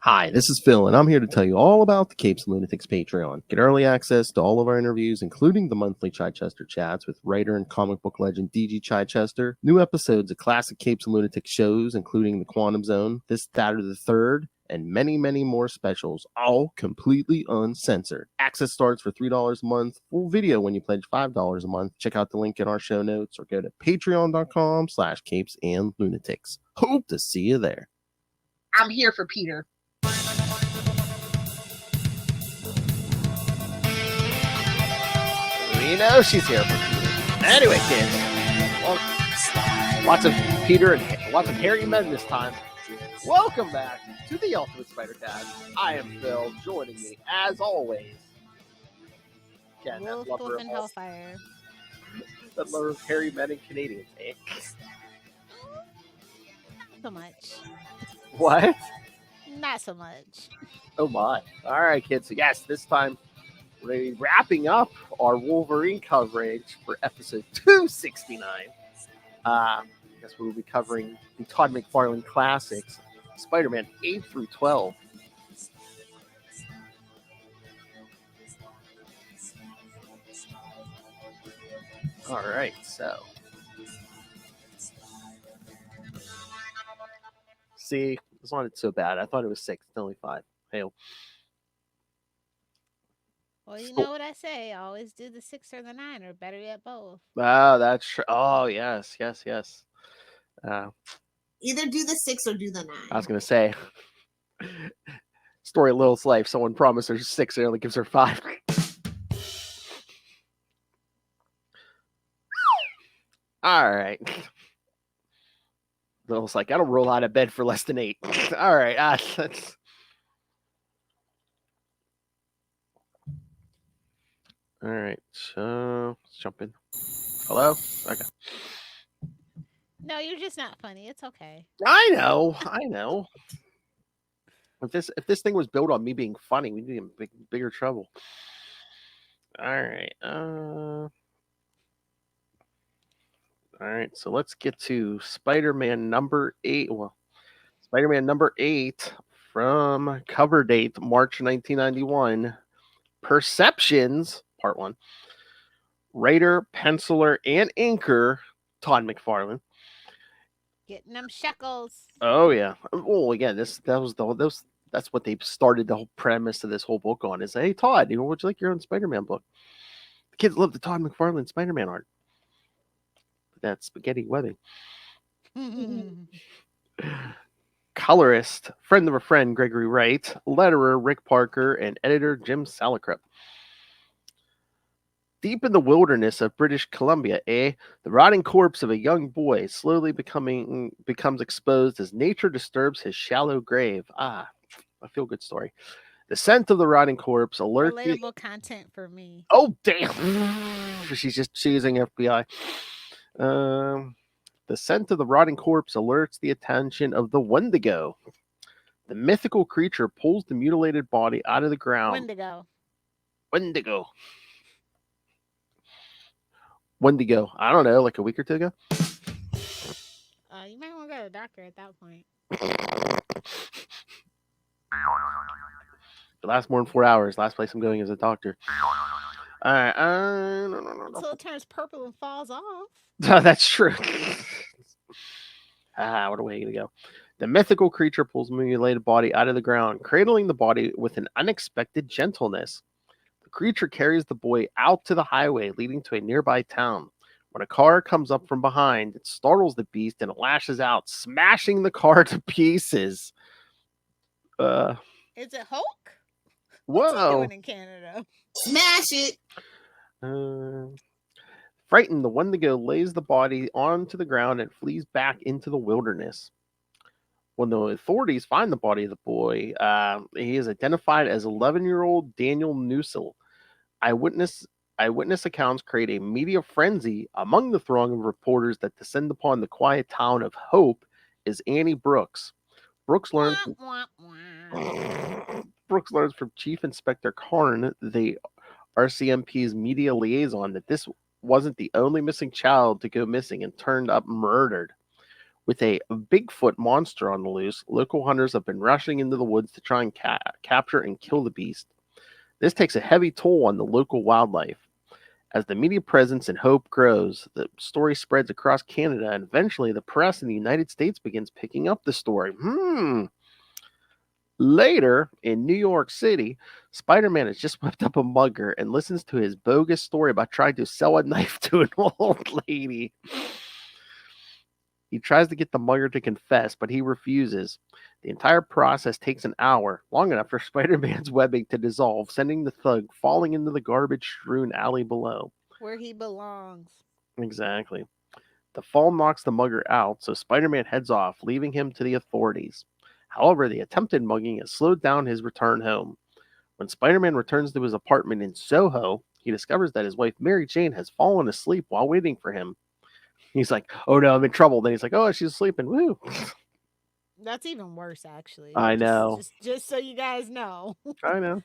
Hi, this is Phil, and I'm here to tell you all about the Capes and Lunatics Patreon. Get early access to all of our interviews, including the monthly Chichester chats with writer and comic book legend DG Chichester, new episodes of classic Capes and Lunatics shows, including The Quantum Zone, This, That, or the Third, and many, many more specials, all completely uncensored. Access starts for $3 a month, full video when you pledge $5 a month. Check out the link in our show notes or go to patreon.com/capesandlunatics. Hope to see you there. I'm here for Peter. We know she's here for Peter. Anyway, kids, well, lots of Peter and lots of hairy men this time. Welcome back to the Ultimate Spider-Cast. I am Phil, joining me, as always, Ken, Wolf, Wolf, and Hellfire. That lover of hairy men and Canadians, eh? Not so much. What? Not so much. Oh my. All right, kids. So yes, this time we're wrapping up our Wolverine coverage for episode 269. I guess we'll be covering the Todd McFarlane classics, Spider-Man 8 through 12. All right, so. See, it's not so bad. I thought it was 6. It's only 5. Hail. Well, you know what I say. Always do the 6 or the 9, or better yet, both. Oh, that's true. Oh, yes. Either do the 6 or do the 9. I was going to say, story of Lilith's life. Someone promised her 6 and only gives her 5. All right. Lilith's like, I don't roll out of bed for less than 8. All right. That's... All right. So let's jump in. Hello? Okay. No, you're just not funny. It's okay. I know. If this thing was built on me being funny, we'd be in bigger trouble. All right. All right. So let's get to Spider-Man number 8. Well, Spider-Man number 8 from cover date March 1991. Perceptions, part 1. Writer, penciler, and inker Todd McFarlane. Getting them shekels. Oh yeah. Well, again, that's what they started the whole premise of this whole book on. Is, hey Todd, would you like your own Spider-Man book? The kids love the Todd McFarlane Spider-Man art. That spaghetti webbing. Colorist, friend of a friend, Gregory Wright. Letterer, Rick Parker, and editor Jim Salicrup. Deep in the wilderness of British Columbia, the rotting corpse of a young boy slowly becomes exposed as nature disturbs his shallow grave. A feel-good story. The scent of the rotting corpse alerts... Relatable content for me. Oh, damn! She's just choosing FBI. The scent of the rotting corpse alerts the attention of the Wendigo. The mythical creature pulls the mutilated body out of the ground. Wendigo. Wendigo. I don't know, like a week or 2 ago? You might want to go to the doctor at that point. It lasts more than 4 hours. Last place I'm going is a doctor. All right. No. Until it turns purple and falls off. That's true. What a way to go. The mythical creature pulls the mutilated body out of the ground, cradling the body with an unexpected gentleness. The creature carries the boy out to the highway leading to a nearby town. When a car comes up from behind, it startles the beast and it lashes out, smashing the car to pieces. Is it Hulk? Whoa. What's he doing in Canada? Smash it. Frightened, the Wendigo lays the body onto the ground and flees back into the wilderness. When the authorities find the body of the boy, he is identified as 11-year-old Daniel Newsell. Eyewitness accounts create a media frenzy among the throng of reporters that descend upon the quiet town of Hope is Annie Brooks. Brooks learns from Chief Inspector Karn, the RCMP's media liaison, that this wasn't the only missing child to go missing and turned up murdered. With a Bigfoot monster on the loose, local hunters have been rushing into the woods to try and capture and kill the beast. This takes a heavy toll on the local wildlife. As the media presence and hope grows, the story spreads across Canada, and eventually the press in the United States begins picking up the story. Later, in New York City, Spider-Man has just whipped up a mugger and listens to his bogus story about trying to sell a knife to an old lady. He tries to get the mugger to confess, but he refuses. The entire process takes an hour, long enough for Spider-Man's webbing to dissolve, sending the thug falling into the garbage-strewn alley below. Where he belongs. Exactly. The fall knocks the mugger out, so Spider-Man heads off, leaving him to the authorities. However, the attempted mugging has slowed down his return home. When Spider-Man returns to his apartment in Soho, he discovers that his wife Mary Jane has fallen asleep while waiting for him. He's like, "Oh no, I'm in trouble." Then he's like, "Oh, she's sleeping." Woo! That's even worse, actually. I know. Just so you guys know. I know.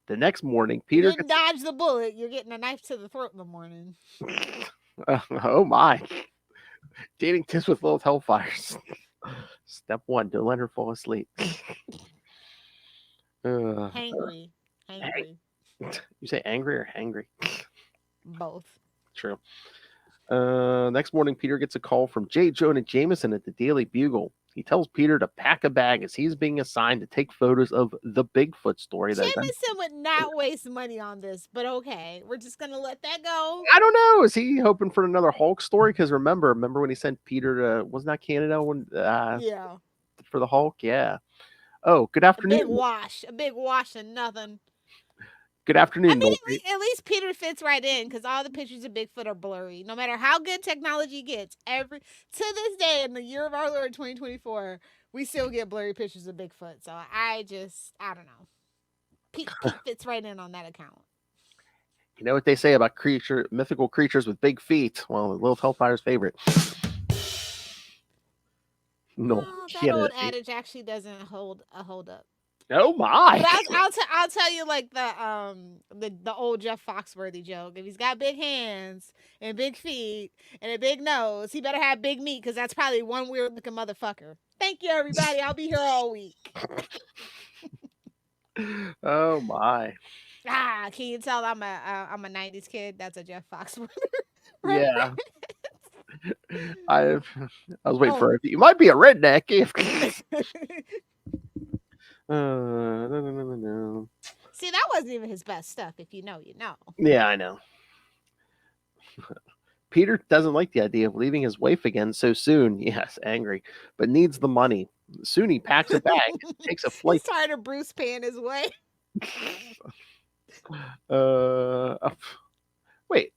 The next morning, You Peter didn't dodge the bullet. You're getting a knife to the throat in the morning. oh my. Dating tips with Lilith Hellfires. Step 1, don't let her fall asleep. Hangry. You say angry or hangry? Both. True. Next morning, Peter gets a call from J. Jonah Jameson at the Daily Bugle. He tells Peter to pack a bag as he's being assigned to take photos of the Bigfoot story. Jameson would not waste money on this, but okay. We're just going to let that go. I don't know. Is he hoping for another Hulk story? Because remember when he sent Peter to, wasn't that Canada? Yeah. For the Hulk? Yeah. Oh, good afternoon. A big wash and nothing. Good afternoon. I mean, at least Peter fits right in because all the pictures of Bigfoot are blurry. No matter how good technology gets, to this day in the year of our Lord 2024, we still get blurry pictures of Bigfoot. So I don't know. Pete fits right in on that account. You know what they say about mythical creatures with big feet? Well, Lilith Hellfire's favorite. No, that old adage actually doesn't hold up. Oh my! But I'll tell you like the old Jeff Foxworthy joke. If he's got big hands and big feet and a big nose, he better have big meat because that's probably one weird looking motherfucker. Thank you, everybody. I'll be here all week. Oh my! Can you tell I'm a '90s kid? That's a Jeff Foxworthy. Yeah. I was waiting for it. You might be a redneck. No. See, that wasn't even his best stuff. If you know, you know. Yeah, I know. Peter doesn't like the idea of leaving his wife again so soon. Yes, angry, but needs the money. Soon he packs a bag, takes a flight. He's tired of Bruce paying his way. Wait.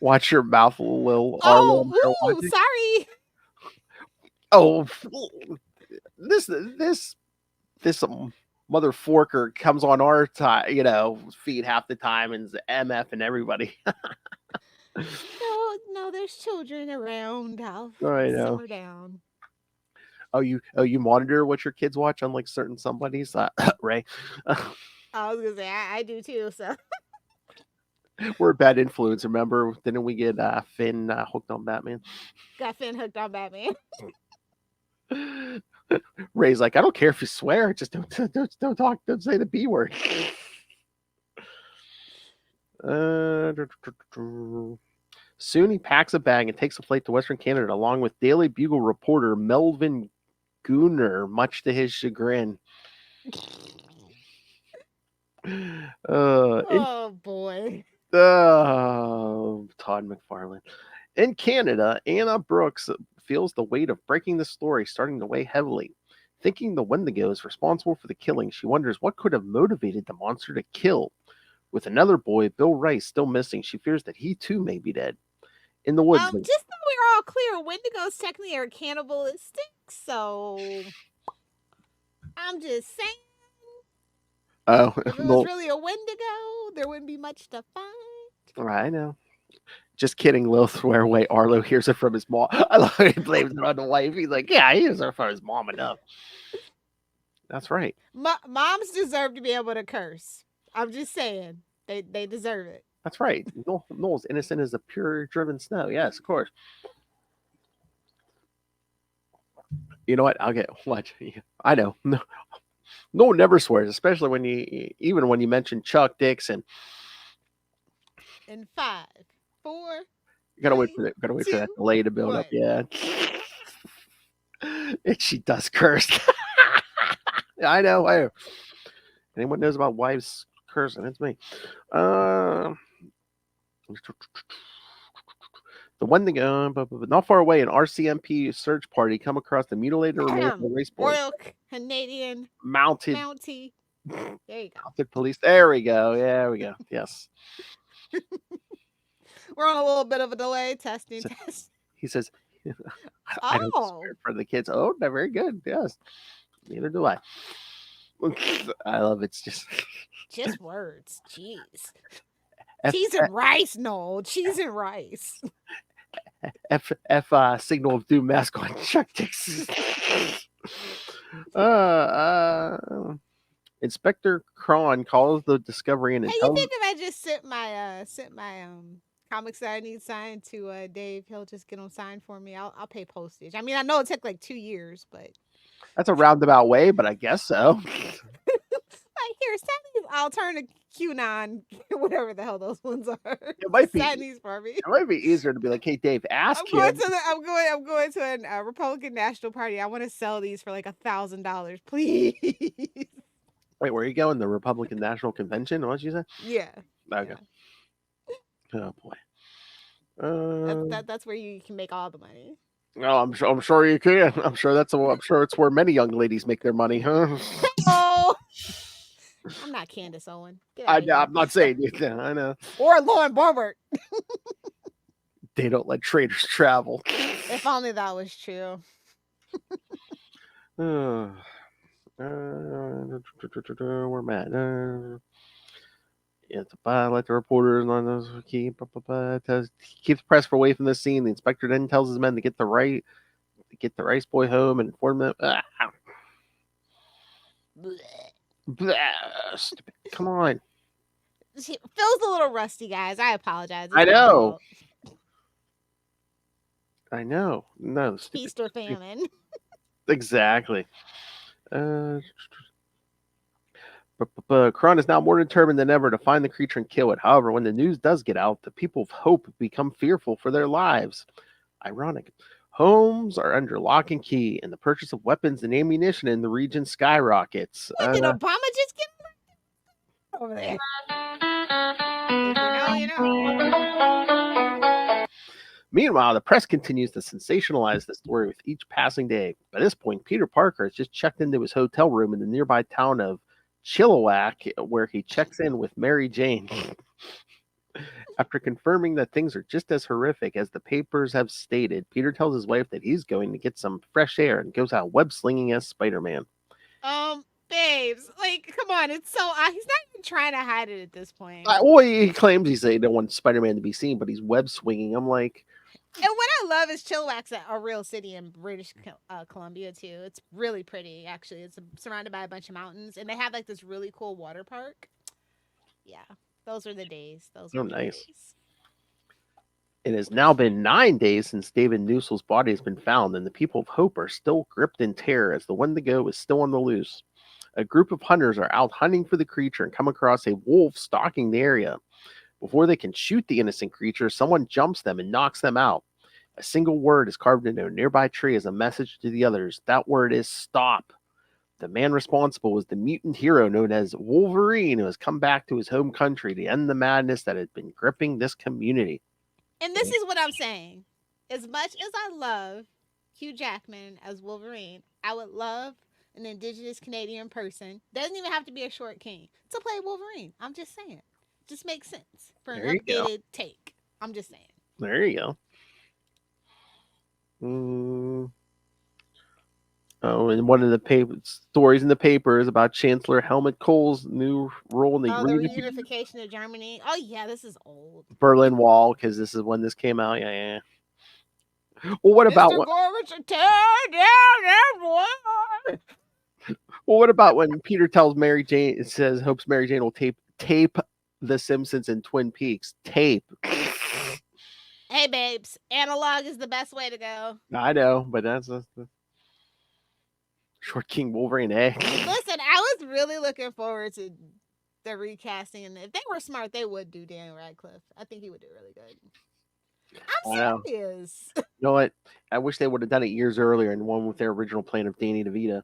Watch your mouth, Lil. Oh, sorry. Oh, this mother forker comes on our feed half the time and's MF and everybody. No, there's children around. I'll simmer down. Oh, you monitor what your kids watch, unlike certain somebody's, Ray. I was gonna say I do too. So we're a bad influence. Remember, didn't we get Finn hooked on Batman? Got Finn hooked on Batman. Ray's like, I don't care if you swear, just don't talk, don't say the B word. Soon he packs a bag and takes a flight to Western Canada along with Daily Bugle reporter Melvin Gooner, much to his chagrin. Oh boy. Todd McFarlane. In Canada, Anna Brooks feels the weight of breaking the story starting to weigh heavily. Thinking the Wendigo is responsible for the killing, she wonders what could have motivated the monster to kill. With another boy, Bill Rice, still missing, she fears that he too may be dead. In the woods. Just so we're all clear, Wendigos technically are cannibalistic, so I'm just saying. Oh, if it was really a Wendigo, there wouldn't be much to find. I know. Just kidding, Lil. Swear away. Arlo hears it from his mom. I love how he blames it on the wife. He's like, yeah, he hears it from his mom enough. That's right. Moms deserve to be able to curse. I'm just saying. They deserve it. That's right. Noel's innocent as a pure driven snow. Yes, of course. You know what? I'll get what I know. No one never swears, especially when even when you mention Chuck Dixon. In 5, 4, You gotta wait 3, for that. Gotta wait for 2, that delay to build 1. up. Yeah. And she does curse. I know. Anyone knows about wives cursing? It's me. The Wendigo, but not far away, an RCMP search party come across the mutilated remains of a race boy. Royal Canadian Mounted Mountie. There you go. mounted police. There we go. Yeah, there we go. Yes. We're on a little bit of a delay. Testing, test. He says, I don't swear for the kids. Oh, they're very good. Yes. Neither do I. I love it's just words. Jeez. Cheese and rice, no. Cheese and rice. F signal of doom mask on Chuck Dixon. Inspector Cron calls the discovery and hey, you think if I just sent my comics that I need signed to Dave, he'll just get them signed for me? I'll pay postage. I mean, I know it took like 2 years, but that's a roundabout way, but I guess so. Here, send these. I'll turn to QAnon, whatever the hell those ones are. It might be. Send these for me. It might be easier to be like, hey, Dave, ask him. I'm going to a Republican National Party. I want to sell these for like $1,000, please. Wait, where are you going? The Republican National Convention? What did you say? Yeah. Okay. Yeah. Oh boy. That's where you can make all the money. No, I'm sure you can. I'm sure it's where many young ladies make their money, huh? Oh. I'm not Candace Owen. I'm not saying you. I know. Or Lauren Boebert. They don't let traitors travel. If only that was true. Where am I at? Let the reporters on those keep the press away from the scene. The inspector then tells his men to get the rice boy home and inform them. Come on. Phil's a little rusty, guys. I apologize. I know. No. Feast or famine. Exactly. Kron is now more determined than ever to find the creature and kill it. However, when the news does get out, the people of Hope become fearful for their lives. Ironic. Homes are under lock and key, and the purchase of weapons and ammunition in the region skyrockets. Did Obama just get over there? If you know. Meanwhile, the press continues to sensationalize the story with each passing day. By this point, Peter Parker has just checked into his hotel room in the nearby town of Chilliwack, where he checks in with Mary Jane. After confirming that things are just as horrific as the papers have stated, Peter tells his wife that he's going to get some fresh air and goes out web-slinging as Spider-Man. Babes, like, come on, it's so... he's not even trying to hide it at this point. Well, he claims he don't want Spider-Man to be seen, but he's web-swinging. I'm like... And what I love is Chilliwack's a real city in British Columbia, too. It's really pretty, actually. It's surrounded by a bunch of mountains, and they have, like, this really cool water park. Yeah. Those are the days. Those are nice. Days. It has now been 9 days since David Newsell's body has been found, and the people of Hope are still gripped in terror as the Wendigo is still on the loose. A group of hunters are out hunting for the creature and come across a wolf stalking the area. Before they can shoot the innocent creature, someone jumps them and knocks them out. A single word is carved into a nearby tree as a message to the others. That word is stop. The man responsible was the mutant hero known as Wolverine, who has come back to his home country to end the madness that had been gripping this community. And this is what I'm saying. As much as I love Hugh Jackman as Wolverine, I would love an Indigenous Canadian person, doesn't even have to be a short king, to play Wolverine. I'm just saying. Just makes sense for an updated take. I'm just saying. There you go. Oh, and one of the stories in the paper is about Chancellor Helmut Kohl's new role in the reunification of Germany. Oh, yeah, this is old. Berlin Wall, because this is when this came out. Yeah. Well, what about what about when Peter tells Mary Jane? It says hopes Mary Jane will tape The Simpsons and Twin Peaks. Tape. Hey, babes, analog is the best way to go. I know, but that's Short King Wolverine, eh? Listen, I was really looking forward to the recasting, and if they were smart, they would do Daniel Radcliffe. I think he would do really good. I know. I'm serious. You know what? I wish they would have done it years earlier and one with their original plan of Danny DeVito.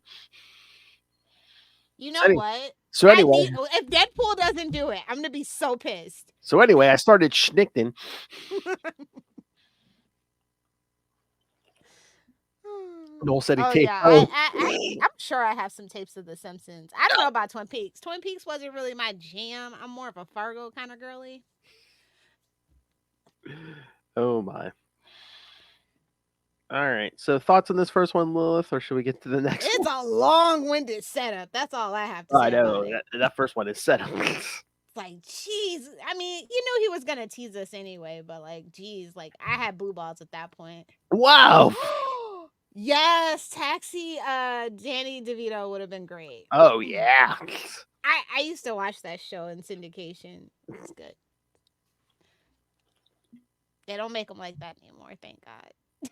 You know what? So anyway, if Deadpool doesn't do it, I'm gonna be so pissed. I started schnickting. Noel said he taped. I'm sure I have some tapes of The Simpsons. I don't know about Twin Peaks. Twin Peaks wasn't really my jam. I'm more of a Fargo kind of girly. Oh my. All right. So thoughts on this first one, Lilith, or should we get to the next It's one? a long-winded setup. That's all I have to say. I know. About it. That first one is set up. It's like, geez. I mean, you knew he was gonna tease us anyway, but like, geez, like I had blue balls at that point. Wow. Yes, Taxi, Danny DeVito would have been great. Oh yeah. I used to watch that show in syndication. It's good. They don't make them like that anymore, thank God.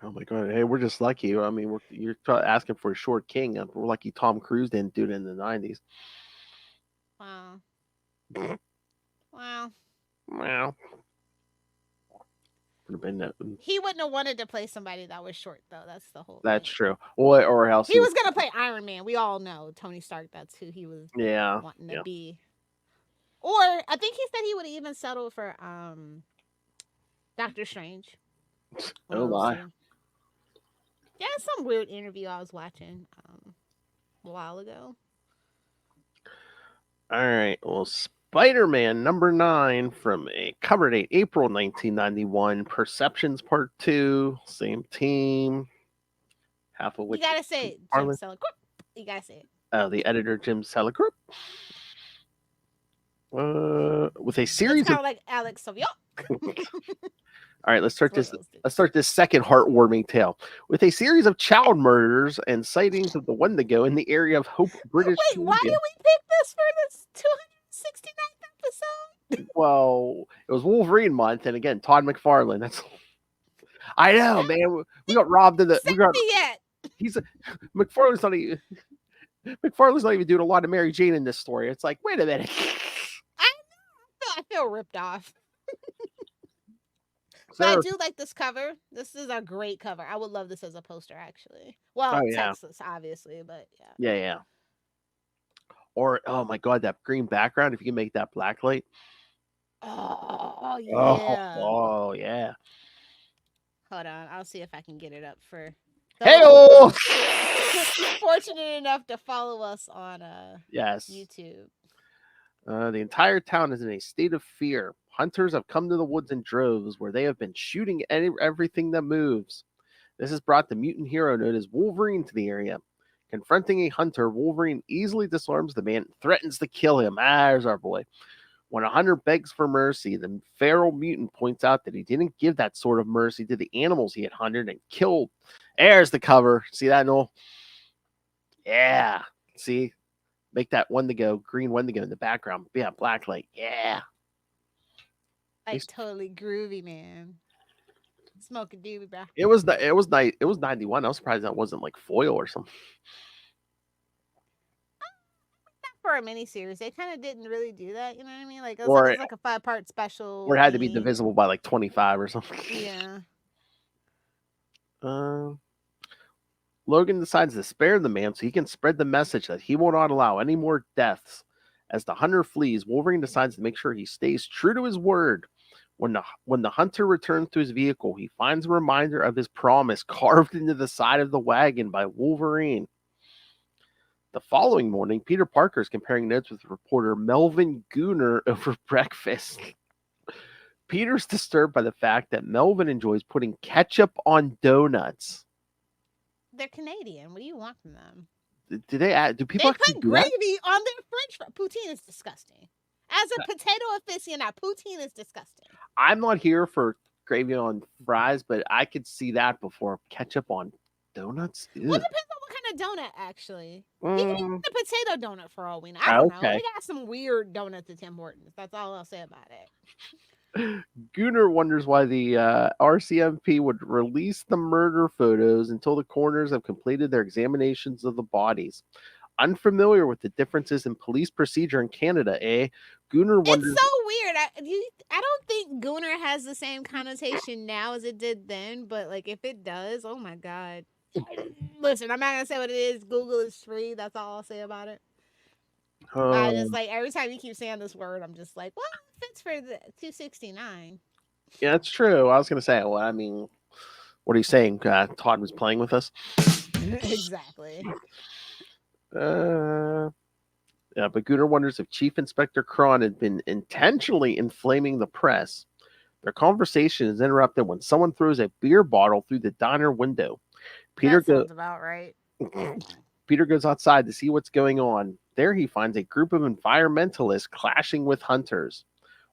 Oh my god! Hey, we're just lucky. I mean, you're asking for a short king. We're lucky Tom Cruise didn't do it in the '90s. Wow. Wow. Well, would have been that. He wouldn't have wanted to play somebody that was short, though. That's the whole. That's thing. true. Or else he was gonna play Iron Man. We all know Tony Stark. That's who he was. Wanting to be. Or I think he said he would even settle for Doctor Strange. Oh my. Yeah, some weird interview I was watching a while ago. All right. Well, Spider-Man #9 from a cover date April 1991. Perceptions Part 2. Same team. Half of which you gotta say it, Jim Selick. You gotta say it. The editor Jim Selick. With a series kind of like Alex Savion. All right, let's start this second heartwarming tale with a series of child murders and sightings of the Wendigo in the area of Hope, British Wait, why did we pick this for this 269th episode? Well, it was Wolverine month, and again, Todd McFarlane. That's I know, man. We got robbed of the. We got. He's McFarlane's not even. McFarlane's not even doing a lot of Mary Jane in this story. It's like, wait a minute. I feel ripped off. But I do like this cover. This is a great cover. I would love this as a poster, actually. Well, Texas, obviously, but yeah. Yeah. Or, oh my God, that green background, if you can make that black light. Oh, yeah. Oh, yeah. Hold on. I'll see if I can get it up for... Hey-oh! Fortunate enough to follow us on YouTube. The entire town is in a state of fear. Hunters have come to the woods in droves where they have been shooting everything that moves. This has brought the mutant hero known as Wolverine to the area. Confronting a hunter, Wolverine easily disarms the man and threatens to kill him. There's our boy. When a hunter begs for mercy, the feral mutant points out that he didn't give that sort of mercy to the animals he had hunted and killed. There's the cover. See that, Noel? Yeah. See? Make that Wendigo, green Wendigo in the background. Yeah, black light. Yeah. Like totally groovy, man. Smoke a doobie, bro. It was 91. I was surprised that wasn't like foil or something. Not for a miniseries. They kind of didn't really do that. You know what I mean? Like it was like a 5-part special. Or it had to be divisible by like 25 or something. Yeah. Logan decides to spare the man so he can spread the message that he will not allow any more deaths. As the hunter flees, Wolverine decides to make sure he stays true to his word. When the hunter returns to his vehicle, he finds a reminder of his promise carved into the side of the wagon by Wolverine. The following morning, Peter Parker is comparing notes with reporter Melvin Gooner over breakfast. Peter's disturbed by the fact that Melvin enjoys putting ketchup on donuts. They're Canadian. What do you want from them? Do people put gravy on their French fries? Poutine is disgusting. As a potato aficionado, poutine is disgusting. I'm not here for gravy on fries, but I could see that before. Ketchup on donuts? Ew. Well, it depends on what kind of donut, actually. You can eat a potato donut for all we know. I don't know. They got some weird donuts at Tim Hortons. That's all I'll say about it. Gunnar wonders why the RCMP would release the murder photos until the coroners have completed their examinations of the bodies. Unfamiliar with the differences in police procedure in Canada, eh? Gunnar wonders. It's so weird. I don't think Gooner has the same connotation now as it did then, but like if it does, oh my god. Listen, I'm not gonna say what it is. Google is free. That's all I'll say about it. I just like every time you keep saying this word, I'm just like, well, it fits for the 269. Yeah, that's true. I was going to say, well, I mean, what are you saying? Todd was playing with us? Exactly. Yeah, but Gunnar wonders if Chief Inspector Cron had been intentionally inflaming the press. Their conversation is interrupted when someone throws a beer bottle through the diner window. That sounds about right. Peter goes outside to see what's going on. There he finds a group of environmentalists clashing with hunters.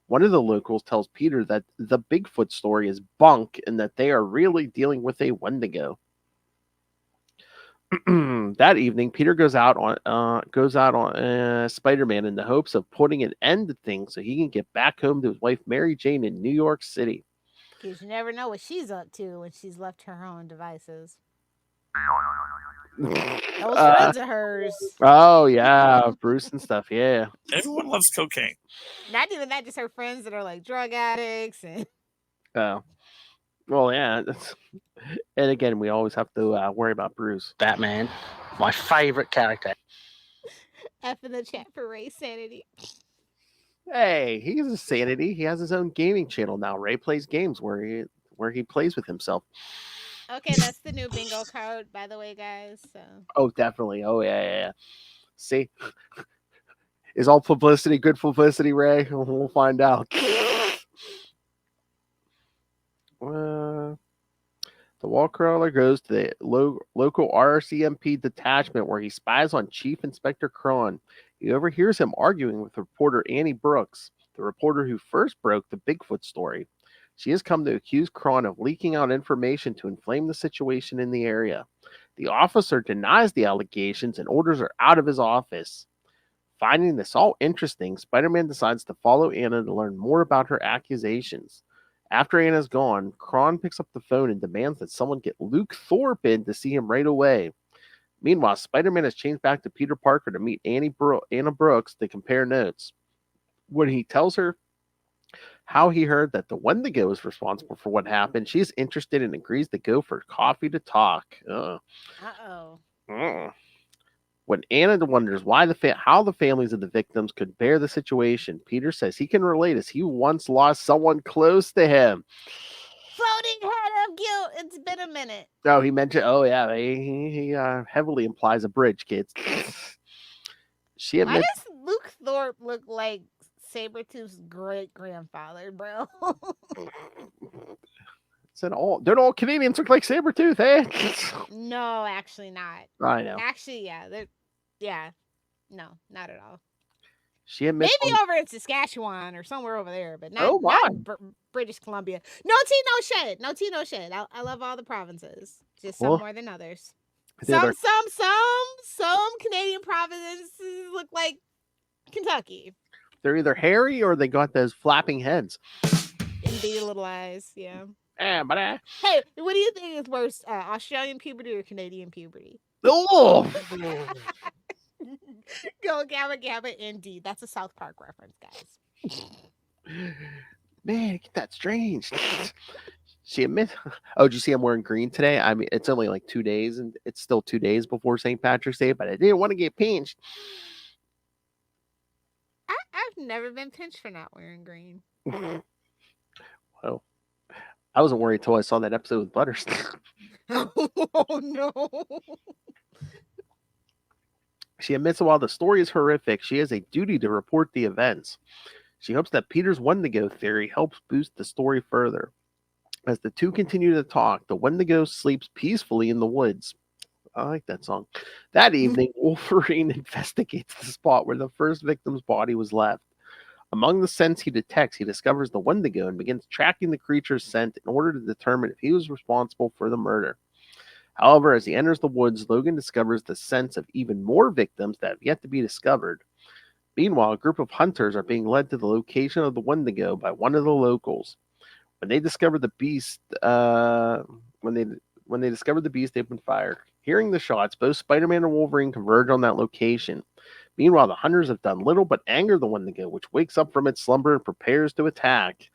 One of the locals tells Peter that the Bigfoot story is bunk and that they are really dealing with a Wendigo. That evening, Peter goes out on Spider-Man in the hopes of putting an end to things so he can get back home to his wife Mary Jane in New York City. Because you never know what she's up to when she's left her own devices. Those friends of hers. Oh yeah, Bruce and stuff. Yeah, everyone loves cocaine. Not even that, just her friends that are like drug addicts and. Oh, well, yeah. And again, we always have to worry about Bruce. Batman, my favorite character. F in the chat for Ray Sanity. Hey, he's a sanity. He has his own gaming channel now. Ray plays games where he plays with himself. Okay, that's the new bingo card, by the way, guys. So. Oh, definitely. Oh, yeah. See, is all publicity good publicity, Ray? We'll find out. The wall crawler goes to the local RCMP detachment where he spies on Chief Inspector Cron. He overhears him arguing with reporter Annie Brooks, the reporter who first broke the Bigfoot story. She has come to accuse Cron of leaking out information to inflame the situation in the area. The officer denies the allegations and orders her out of his office. Finding this all interesting, Spider-Man decides to follow Anna to learn more about her accusations. After Anna's gone, Cron picks up the phone and demands that someone get Luke Thorpe in to see him right away. Meanwhile, Spider-Man has changed back to Peter Parker to meet Anna Brooks to compare notes. When he tells her how he heard that the Wendigo is responsible for what happened, she's interested and agrees to go for coffee to talk. Uh-oh. When Anna wonders how the families of the victims could bear the situation, Peter says he can relate as he once lost someone close to him. Floating head of guilt. It's been a minute. Oh, he mentioned. Oh, yeah. He heavily implies a bridge, kids. She admits. Why does Luke Thorpe look like Sabretooth's great grandfather, bro? Don't all Canadians look like Sabretooth, eh? No, actually not. I know. Actually, yeah. No, not at all. She admits maybe over in Saskatchewan or somewhere over there, but not, British Columbia. No tea, no shade. I love all the provinces, just some more than others. Some Canadian provinces look like Kentucky. They're either hairy or they got those flapping heads. And big little eyes, yeah. Hey, what do you think is worse, Australian puberty or Canadian puberty? Oh! Go Gabba Gabba, indeed. That's a South Park reference, guys. Man, that's strange. She admits. Oh, did you see I'm wearing green today? I mean, it's only like 2 days, and it's still 2 days before St. Patrick's Day, but I didn't want to get pinched. I've never been pinched for not wearing green. Well, I wasn't worried until I saw that episode with Butters. Oh, no. She admits that while the story is horrific, she has a duty to report the events. She hopes that Peter's Wendigo theory helps boost the story further. As the two continue to talk, the Wendigo sleeps peacefully in the woods. I like that song. That evening, Wolverine investigates the spot where the first victim's body was left. Among the scents he detects, he discovers the Wendigo and begins tracking the creature's scent in order to determine if he was responsible for the murder. However, as he enters the woods, Logan discovers the scents of even more victims that have yet to be discovered. Meanwhile, a group of hunters are being led to the location of the Wendigo by one of the locals. When they discover the beast, when they discover the beast, they open fire. Hearing the shots, both Spider-Man and Wolverine converge on that location. Meanwhile, the hunters have done little but anger the Wendigo, which wakes up from its slumber and prepares to attack.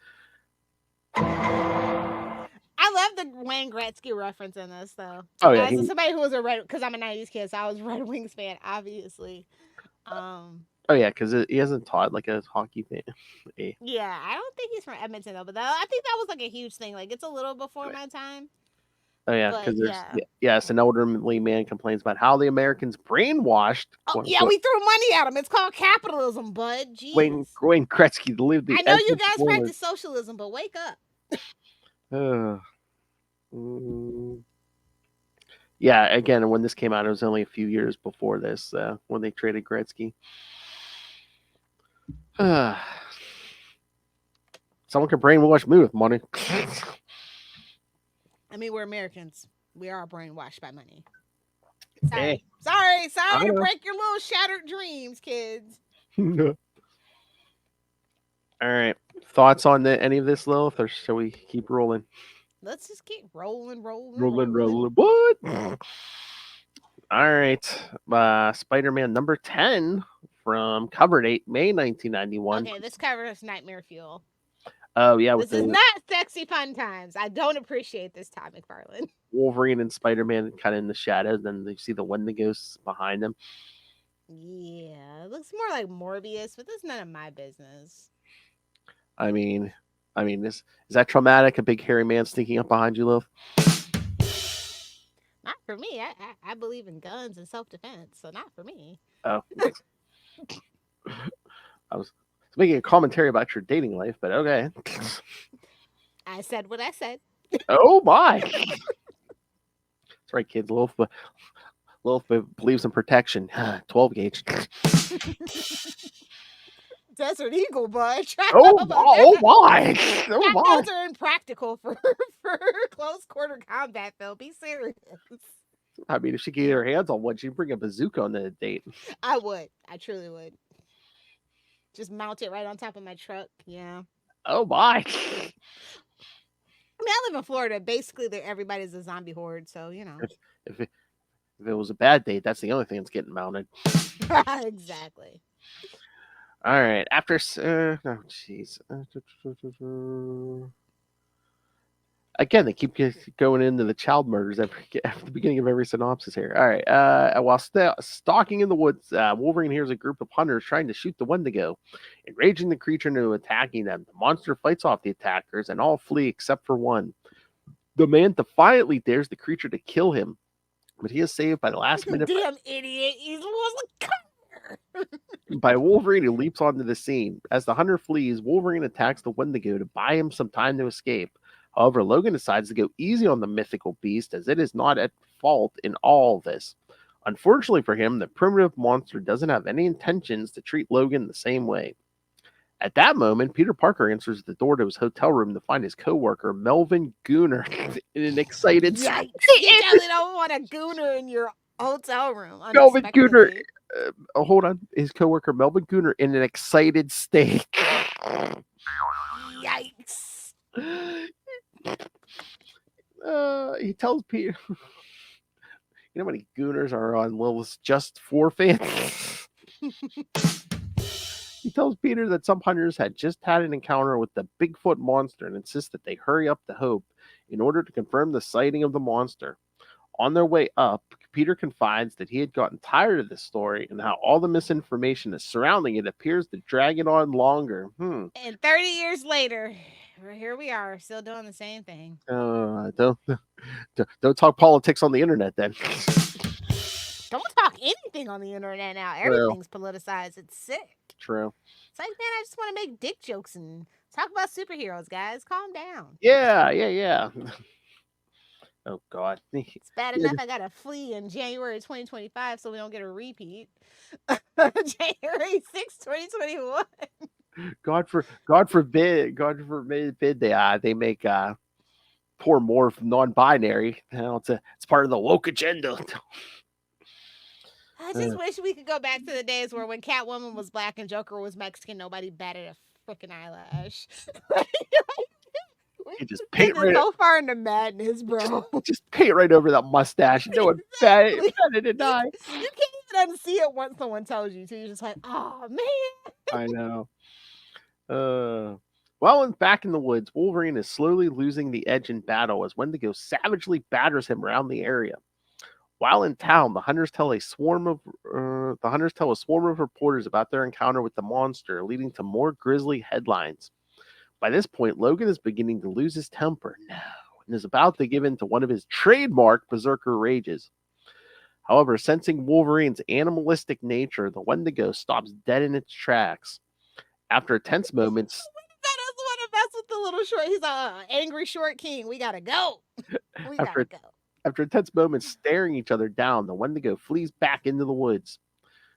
I love the Wayne Gretzky reference in this, though. Oh yeah, As somebody who was because I'm a '90s kid, so I was a Red Wings fan, obviously. Oh yeah, because he hasn't taught like a hockey fan. Yeah, I don't think he's from Edmonton though, but I think that was like a huge thing. Like it's a little before my time. Oh yeah, because there's an elderly man complains about how the Americans brainwashed. Oh yeah, we threw money at him. It's called capitalism, bud. Jeez. Wayne Gretzky lived the. I know you guys practice socialism, but wake up. Yeah, again, when this came out, it was only a few years before this when they traded Gretzky. Someone can brainwash me with money. I mean, we're Americans. We are brainwashed by money. Hey. Sorry to break your little shattered dreams, kids. All right. Thoughts on any of this, Lilith, or shall we keep rolling? Let's just keep rolling. What? All right. Spider-Man number 10 from cover date, May 1991. Okay, this cover is nightmare fuel. Oh, yeah. This is not sexy fun times. I don't appreciate this, Todd McFarlane. Wolverine and Spider-Man kind of in the shadows. Then they see the Wendigos behind them. Yeah, it looks more like Morbius, but that's none of my business. I mean, is that traumatic? A big hairy man sneaking up behind you, Lilith? Not for me. I believe in guns and self-defense, so not for me. Oh. I was making a commentary about your dating life, but okay. I said what I said. Oh my! That's right, kids. Lilith believes in protection. 12 gauge. Desert Eagle, bud. Oh my! Those are impractical for close quarter combat, Phil. Be serious. I mean, if she could get her hands on one, she'd bring a bazooka on the date. I would. I truly would. Just mount it right on top of my truck. Yeah. Oh my! I mean, I live in Florida. Basically, everybody's a zombie horde, so you know. If it was a bad date, that's the only thing that's getting mounted. Exactly. All right. After jeez. Again, they keep going into the child murders at the beginning of every synopsis here. All right. While stalking in the woods, Wolverine hears a group of hunters trying to shoot the Wendigo, enraging the creature into attacking them. The monster fights off the attackers, and all flee except for one. The man defiantly dares the creature to kill him, but he is saved by the last minute. Damn idiot! He's by Wolverine, who leaps onto the scene. As the hunter flees, Wolverine attacks the Wendigo to buy him some time to escape. However, Logan decides to go easy on the mythical beast, as it is not at fault in all this. Unfortunately for him, the primitive monster doesn't have any intentions to treat Logan the same way. At that moment, Peter Parker answers the door to his hotel room to find his co-worker, Melvin Gooner, in an excited state. You definitely don't want a Gooner in your hotel room. Melvin Gooner, hold on, his co-worker, Melvin Gooner, in an excited state. Yikes. He tells Peter, you know how many Gooners are on Lilith's Just For fans? He tells Peter that some hunters had just had an encounter with the Bigfoot monster and insists that they hurry up to Hope in order to confirm the sighting of the monster. On their way up, Peter confides that he had gotten tired of this story and how all the misinformation surrounding it appears to drag it on longer. And 30 years later, here we are, still doing the same thing. Don't talk politics on the internet then. Don't talk anything on the internet now. Everything's politicized. It's sick. True. It's like, man, I just want to make dick jokes and talk about superheroes, guys. Calm down. Yeah. Oh, God. It's bad enough I got to flee in January 2025 so we don't get a repeat. January 6, 2021. God forbid they make poor Morph non-binary. You know, it's part of the woke agenda. I just wish we could go back to the days where when Catwoman was black and Joker was Mexican, nobody batted a freaking eyelash. You just We've paint taken right, so far into madness, bro. just paint right over that mustache. No one Exactly. batted an eye. You can't even unsee it once someone tells you to. You're just like, oh man. I know. Well, back in the woods, Wolverine is slowly losing the edge in battle as Wendigo savagely batters him around the area. While in town, the hunters tell a swarm of reporters about their encounter with the monster, leading to more grisly headlines. By this point, Logan is beginning to lose his temper and is about to give in to one of his trademark berserker rages. However, sensing Wolverine's animalistic nature, the Wendigo stops dead in its tracks. After a tense moment, That is want to mess with the little short. He's a angry short king. We gotta go. We After- gotta go. after a tense moment staring each other down, the Wendigo flees back into the woods.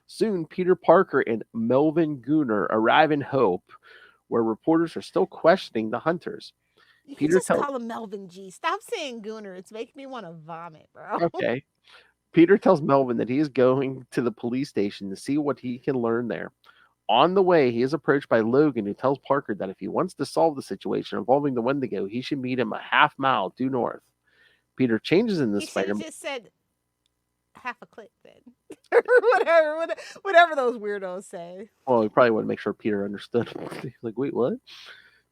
Soon, Peter Parker and Melvin Gunner arrive in Hope, where reporters are still questioning the hunters. You Peter can just tell- call him Melvin G. Stop saying Gooner. It's making me want to vomit, bro. Okay. Peter tells Melvin that he is going to the police station to see what he can learn there. On the way, he is approached by Logan, who tells Parker that if he wants to solve the situation involving the Wendigo, he should meet him a half mile due north. Peter changes into He should Spider-Man. have just said half a click then. whatever those weirdos say. Well, we probably want to make sure Peter understood. He's like, wait, what?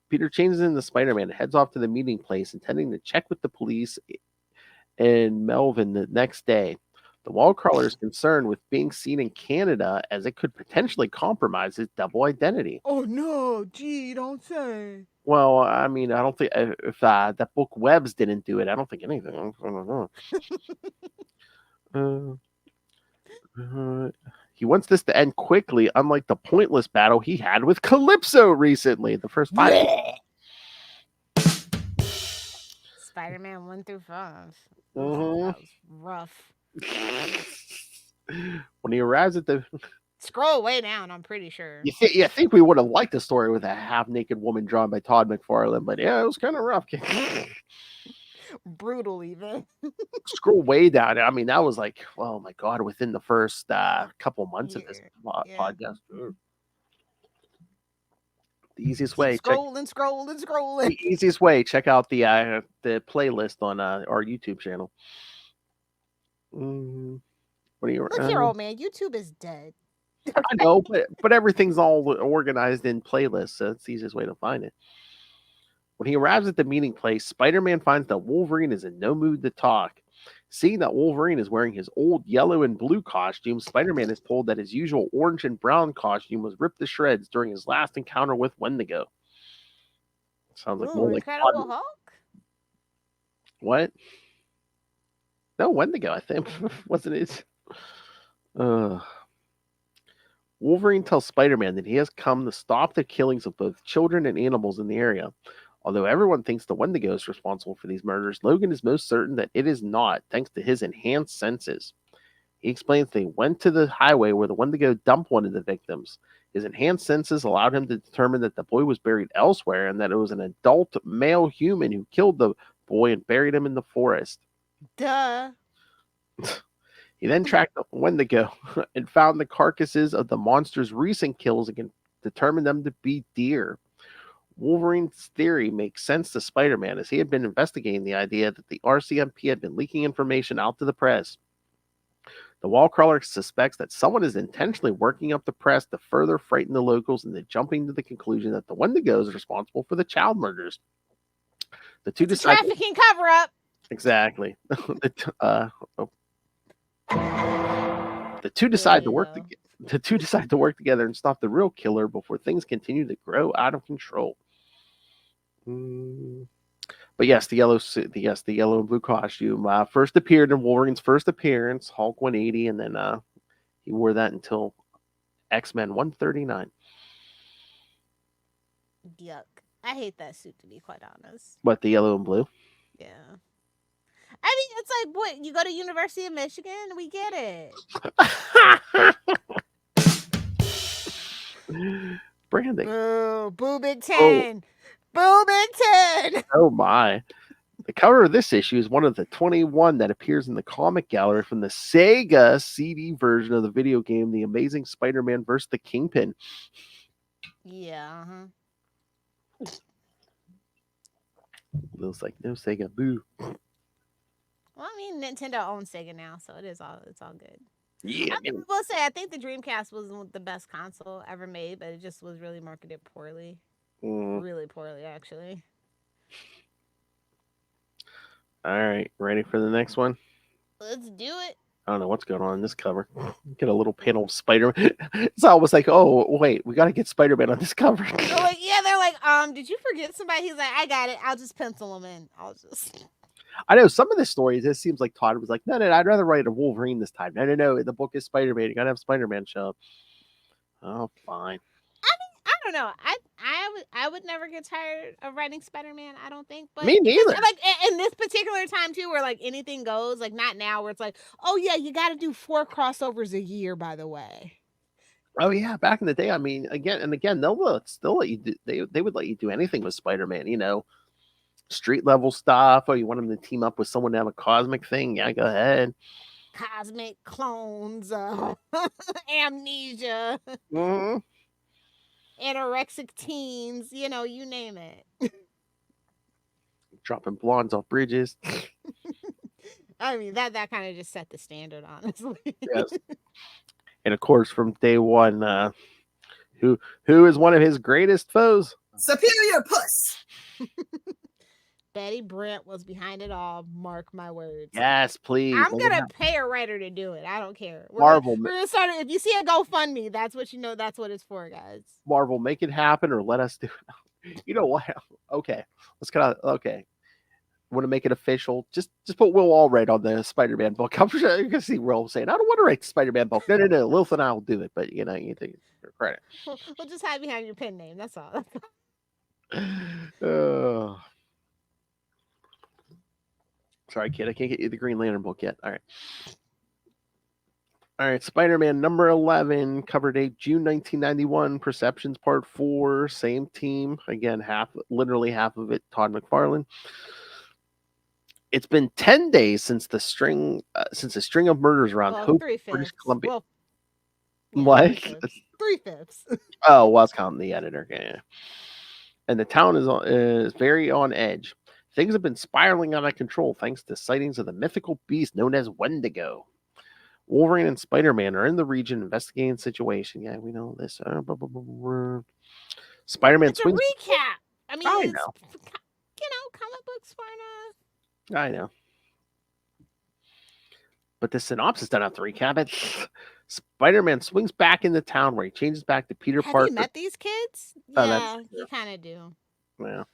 Peter changes into Spider-Man and heads off to the meeting place, intending to check with the police and Melvin the next day. The wall crawler is concerned with being seen in Canada as it could potentially compromise his double identity. Oh no, gee, don't say. Well, I mean, I don't think if that book Webbs didn't do it, I don't think anything. I don't know. He wants this to end quickly, unlike the pointless battle he had with Calypso recently. The first 5. Spider-Man 1 through 5. Mhm. That was rough. When he arrives at the, Scroll way down, I'm pretty sure. you think we would have liked the story with a half-naked woman drawn by Todd McFarlane, but yeah, it was kind of rough. Brutal even. Scroll way down. I mean, that was like, oh my god, within the first couple months of this Yeah. podcast. The easiest Keep way. scrolling. The easiest way. Check out the playlist on our YouTube channel. What are you? Look here, old man. YouTube is dead. I know, but everything's all organized in playlists, so it's the easiest way to find it. When he arrives at the meeting place, Spider-Man finds that Wolverine is in no mood to talk. Seeing that Wolverine is wearing his old yellow and blue costume, Spider-Man is told that his usual orange and brown costume was ripped to shreds during his last encounter with Wendigo. Sounds like more like Incredible Hulk? What? No, Wendigo, I think. Wasn't it? Wolverine tells Spider-Man that he has come to stop the killings of both children and animals in the area. Although everyone thinks the Wendigo is responsible for these murders, Logan is most certain that it is not, thanks to his enhanced senses. He explains they went to the highway where the Wendigo dumped one of the victims. His enhanced senses allowed him to determine that the boy was buried elsewhere and that it was an adult male human who killed the boy and buried him in the forest. Duh. He then tracked the Wendigo and found the carcasses of the monster's recent kills and determined them to be deer. Wolverine's theory makes sense to Spider-Man as he had been investigating the idea that the RCMP had been leaking information out to the press. The wallcrawler suspects that someone is intentionally working up the press to further frighten the locals into jumping to the conclusion that the Wendigo is responsible for the child murders. The two decide Trafficking cover-up. Exactly. The two decide to work together. The two decide to work together and stop the real killer before things continue to grow out of control. But yes, the yellow and blue costume first appeared in Wolverine's first appearance, Hulk 180, and then he wore that until X-Men 139. Yuck. I hate that suit, to be quite honest. But the yellow and blue? Yeah. I mean, it's like, what, you go to University of Michigan? We get it. Branding. Boo. Boo Big Ten. Boo Big Ten. Oh my. The cover of this issue is one of the 21 that appears in the comic gallery from the Sega CD version of the video game The Amazing Spider-Man vs. the Kingpin. Yeah. Looks like no Sega, boo. Well, I mean, Nintendo owns Sega now, so it's all good. Yeah, I will say, I think the Dreamcast was the best console ever made, but it just was really marketed poorly. Really poorly, actually. All right, ready for the next one? Let's do it. I don't know what's going on in this cover. Get a little panel of Spider-Man. It's almost like, oh, wait, we got to get Spider-Man on this cover. They're like, they're like, did you forget somebody? He's like, I got it. I'll just pencil them in. I know some of the stories, it seems like Todd was like, no, I'd rather write a Wolverine this time. No, the book is Spider-Man. You got to have Spider-Man show up. Oh, fine. I don't know. I would never get tired of writing Spider-Man. I don't think. But Me neither. Like in this particular time too, where like anything goes. Like not now, where it's like, oh yeah, you got to do 4 crossovers a year. By the way. Oh yeah, back in the day. I mean, again, they'll still let you do. They would let you do anything with Spider-Man. You know, street level stuff, or you want them to team up with someone to have a cosmic thing. Yeah, go ahead. Cosmic clones, amnesia. Mm-hmm. Anorexic teens, you name it. Dropping blondes off bridges. I mean, that kind of just set the standard, honestly. Yes. And of course, from day one, who is one of his greatest foes? Superior Puss. Betty Brant was behind it all. Mark my words. Yes, please. I'm gonna pay a writer to do it. I don't care. Marvel. We're gonna start it. If you see a GoFundMe, that's what you know. That's what it's for, guys. Marvel, make it happen, or let us do it. You know what? Okay, let's kind of want to make it official. Just put Will Allred on the Spider-Man book. I'm sure you're gonna see Will saying, "I don't want to write the Spider-Man book." No. Lilith and I will do it, but you take credit. We'll just hide behind your pen name. That's all. Sorry, kid. I can't get you the Green Lantern book yet. All right. Spider-Man number 11, cover date June 1991. Perceptions Part 4. Same team. Again, literally half of it, Todd McFarlane. It's been 10 days since a string of murders around Hope, British Columbia. Well, what? 3/5. Oh, well, I was counting the editor. Yeah. And the town is very on edge. Things have been spiraling out of control thanks to sightings of the mythical beast known as Wendigo. Wolverine and Spider-Man are in the region investigating the situation. Yeah, we know this. Spider-Man swings. It's a recap. I mean, I know. Comic books far enough. I know. But the synopsis doesn't have to recap it. Spider-Man swings back into town where he changes back to Peter Parker. Have you met these kids? Yeah, you kind of do. Yeah.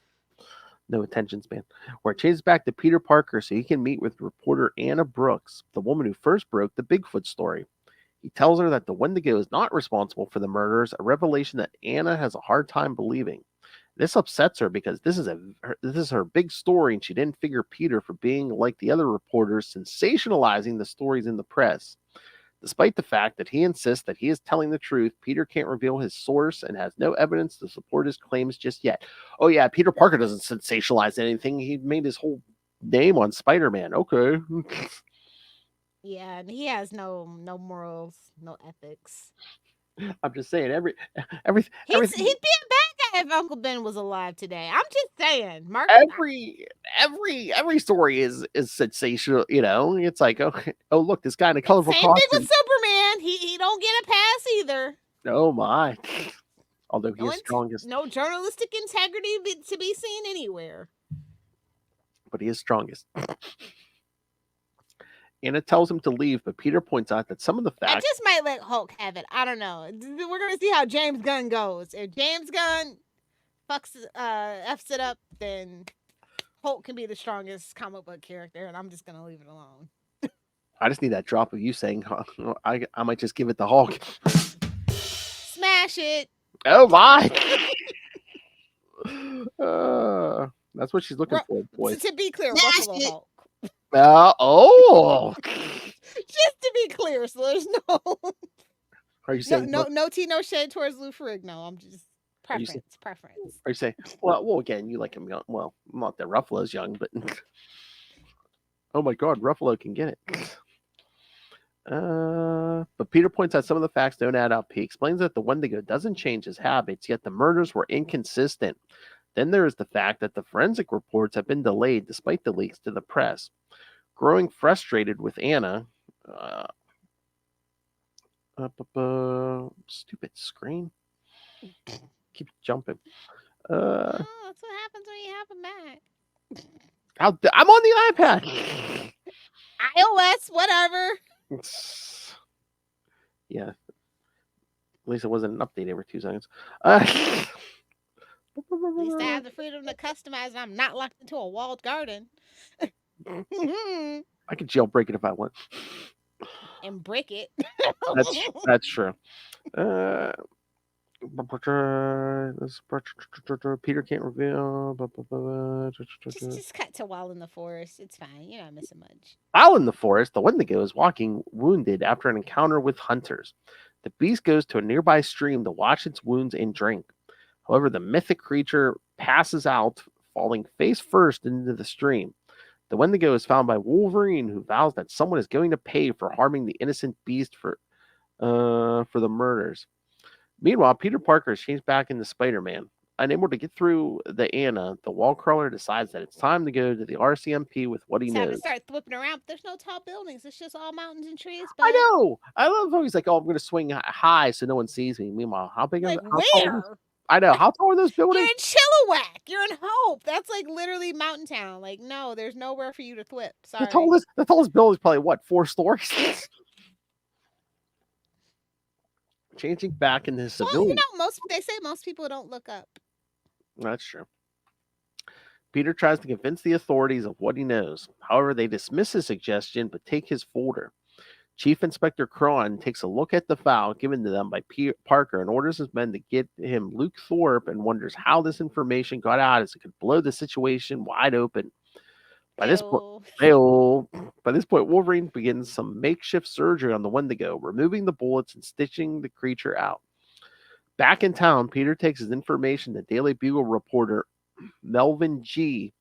No attention span. Where it changes back to Peter Parker so he can meet with reporter Anna Brooks, the woman who first broke the Bigfoot story. He tells her that the Wendigo is not responsible for the murders, a revelation that Anna has a hard time believing. This upsets her because this is her big story, and she didn't figure Peter for being like the other reporters, sensationalizing the stories in the press. Despite the fact that he insists that he is telling the truth, Peter can't reveal his source and has no evidence to support his claims just yet. Oh yeah, Peter Parker doesn't sensationalize anything. He made his whole name on Spider-Man. Okay. Yeah, and he has no morals, no ethics. I'm just saying everything. He'd be a bad guy if Uncle Ben was alive today. I'm just saying, Mark. Every story is sensational. It's like, okay, oh look, this guy in a colorful costume. Same thing with Superman. He don't get a pass either. Oh my! Although he is strongest. No journalistic integrity to be seen anywhere. But he is strongest. Anna tells him to leave, but Peter points out that some of the facts. I just might let Hulk have it. I don't know. We're gonna see how James Gunn goes. If James Gunn f's it up, then Hulk can be the strongest comic book character, and I'm just gonna leave it alone. I just need that drop of you saying, I might just give it to Hulk. Smash it. Oh my! That's what she's looking for, boys. To be clear, Buffalo Hulk. Oh! Just to be clear, so there's no. Are you saying no tea, no shade towards Lou Ferrigno? I'm just preference. Are you saying? Well, again, you like him young. Well, Not that Ruffalo's young, but oh my God, Ruffalo can get it. But Peter points out some of the facts don't add up. He explains that the Wendigo doesn't change his habits, yet the murders were inconsistent. Then there is the fact that the forensic reports have been delayed despite the leaks to the press. Growing frustrated with Anna, stupid screen, keep jumping. Oh, that's what happens when you have a Mac. I'm on the iPad. iOS, whatever. Yeah. At least it wasn't an update every 2 seconds. At least I have the freedom to customize and I'm not locked into a walled garden. I could jailbreak it if I want. And brick it. That's true. Peter can't reveal. Just cut to Wall in the Forest. It's fine. You're not missing much. While in the forest, the Wendigo is walking wounded after an encounter with hunters. The beast goes to a nearby stream to wash its wounds and drink. However, the mythic creature passes out, falling face first into the stream. The Wendigo is found by Wolverine, who vows that someone is going to pay for harming the innocent beast for the murders. Meanwhile, Peter Parker is changed back into Spider-Man. Unable to get through the Anna, the wall crawler decides that it's time to go to the RCMP with what he It's time to knows. start whipping around. But there's no tall buildings. It's just all mountains and trees. I But know. I love how he's like, "Oh, I'm going to swing high so no one sees me." Meanwhile, how big? like, How tall are those- where? I know. How tall are those You're buildings? in Chilliwack. You're in Hope. That's like literally Mountain Town. Like, no, there's nowhere for you to thwip. Sorry. The tallest building is probably what, 4 stories? Changing back into his Well, civilian. they say most people don't look up. That's true. Peter tries to convince the authorities of what he knows. However, they dismiss his suggestion but take his folder. Chief Inspector Cron takes a look at the file given to them by Parker and orders his men to get him Luke Thorpe and wonders how this information got out as it could blow the situation wide open. By this point, Wolverine begins some makeshift surgery on the Wendigo, removing the bullets and stitching the creature out. Back in town, Peter takes his information to Daily Bugle reporter Melvin G.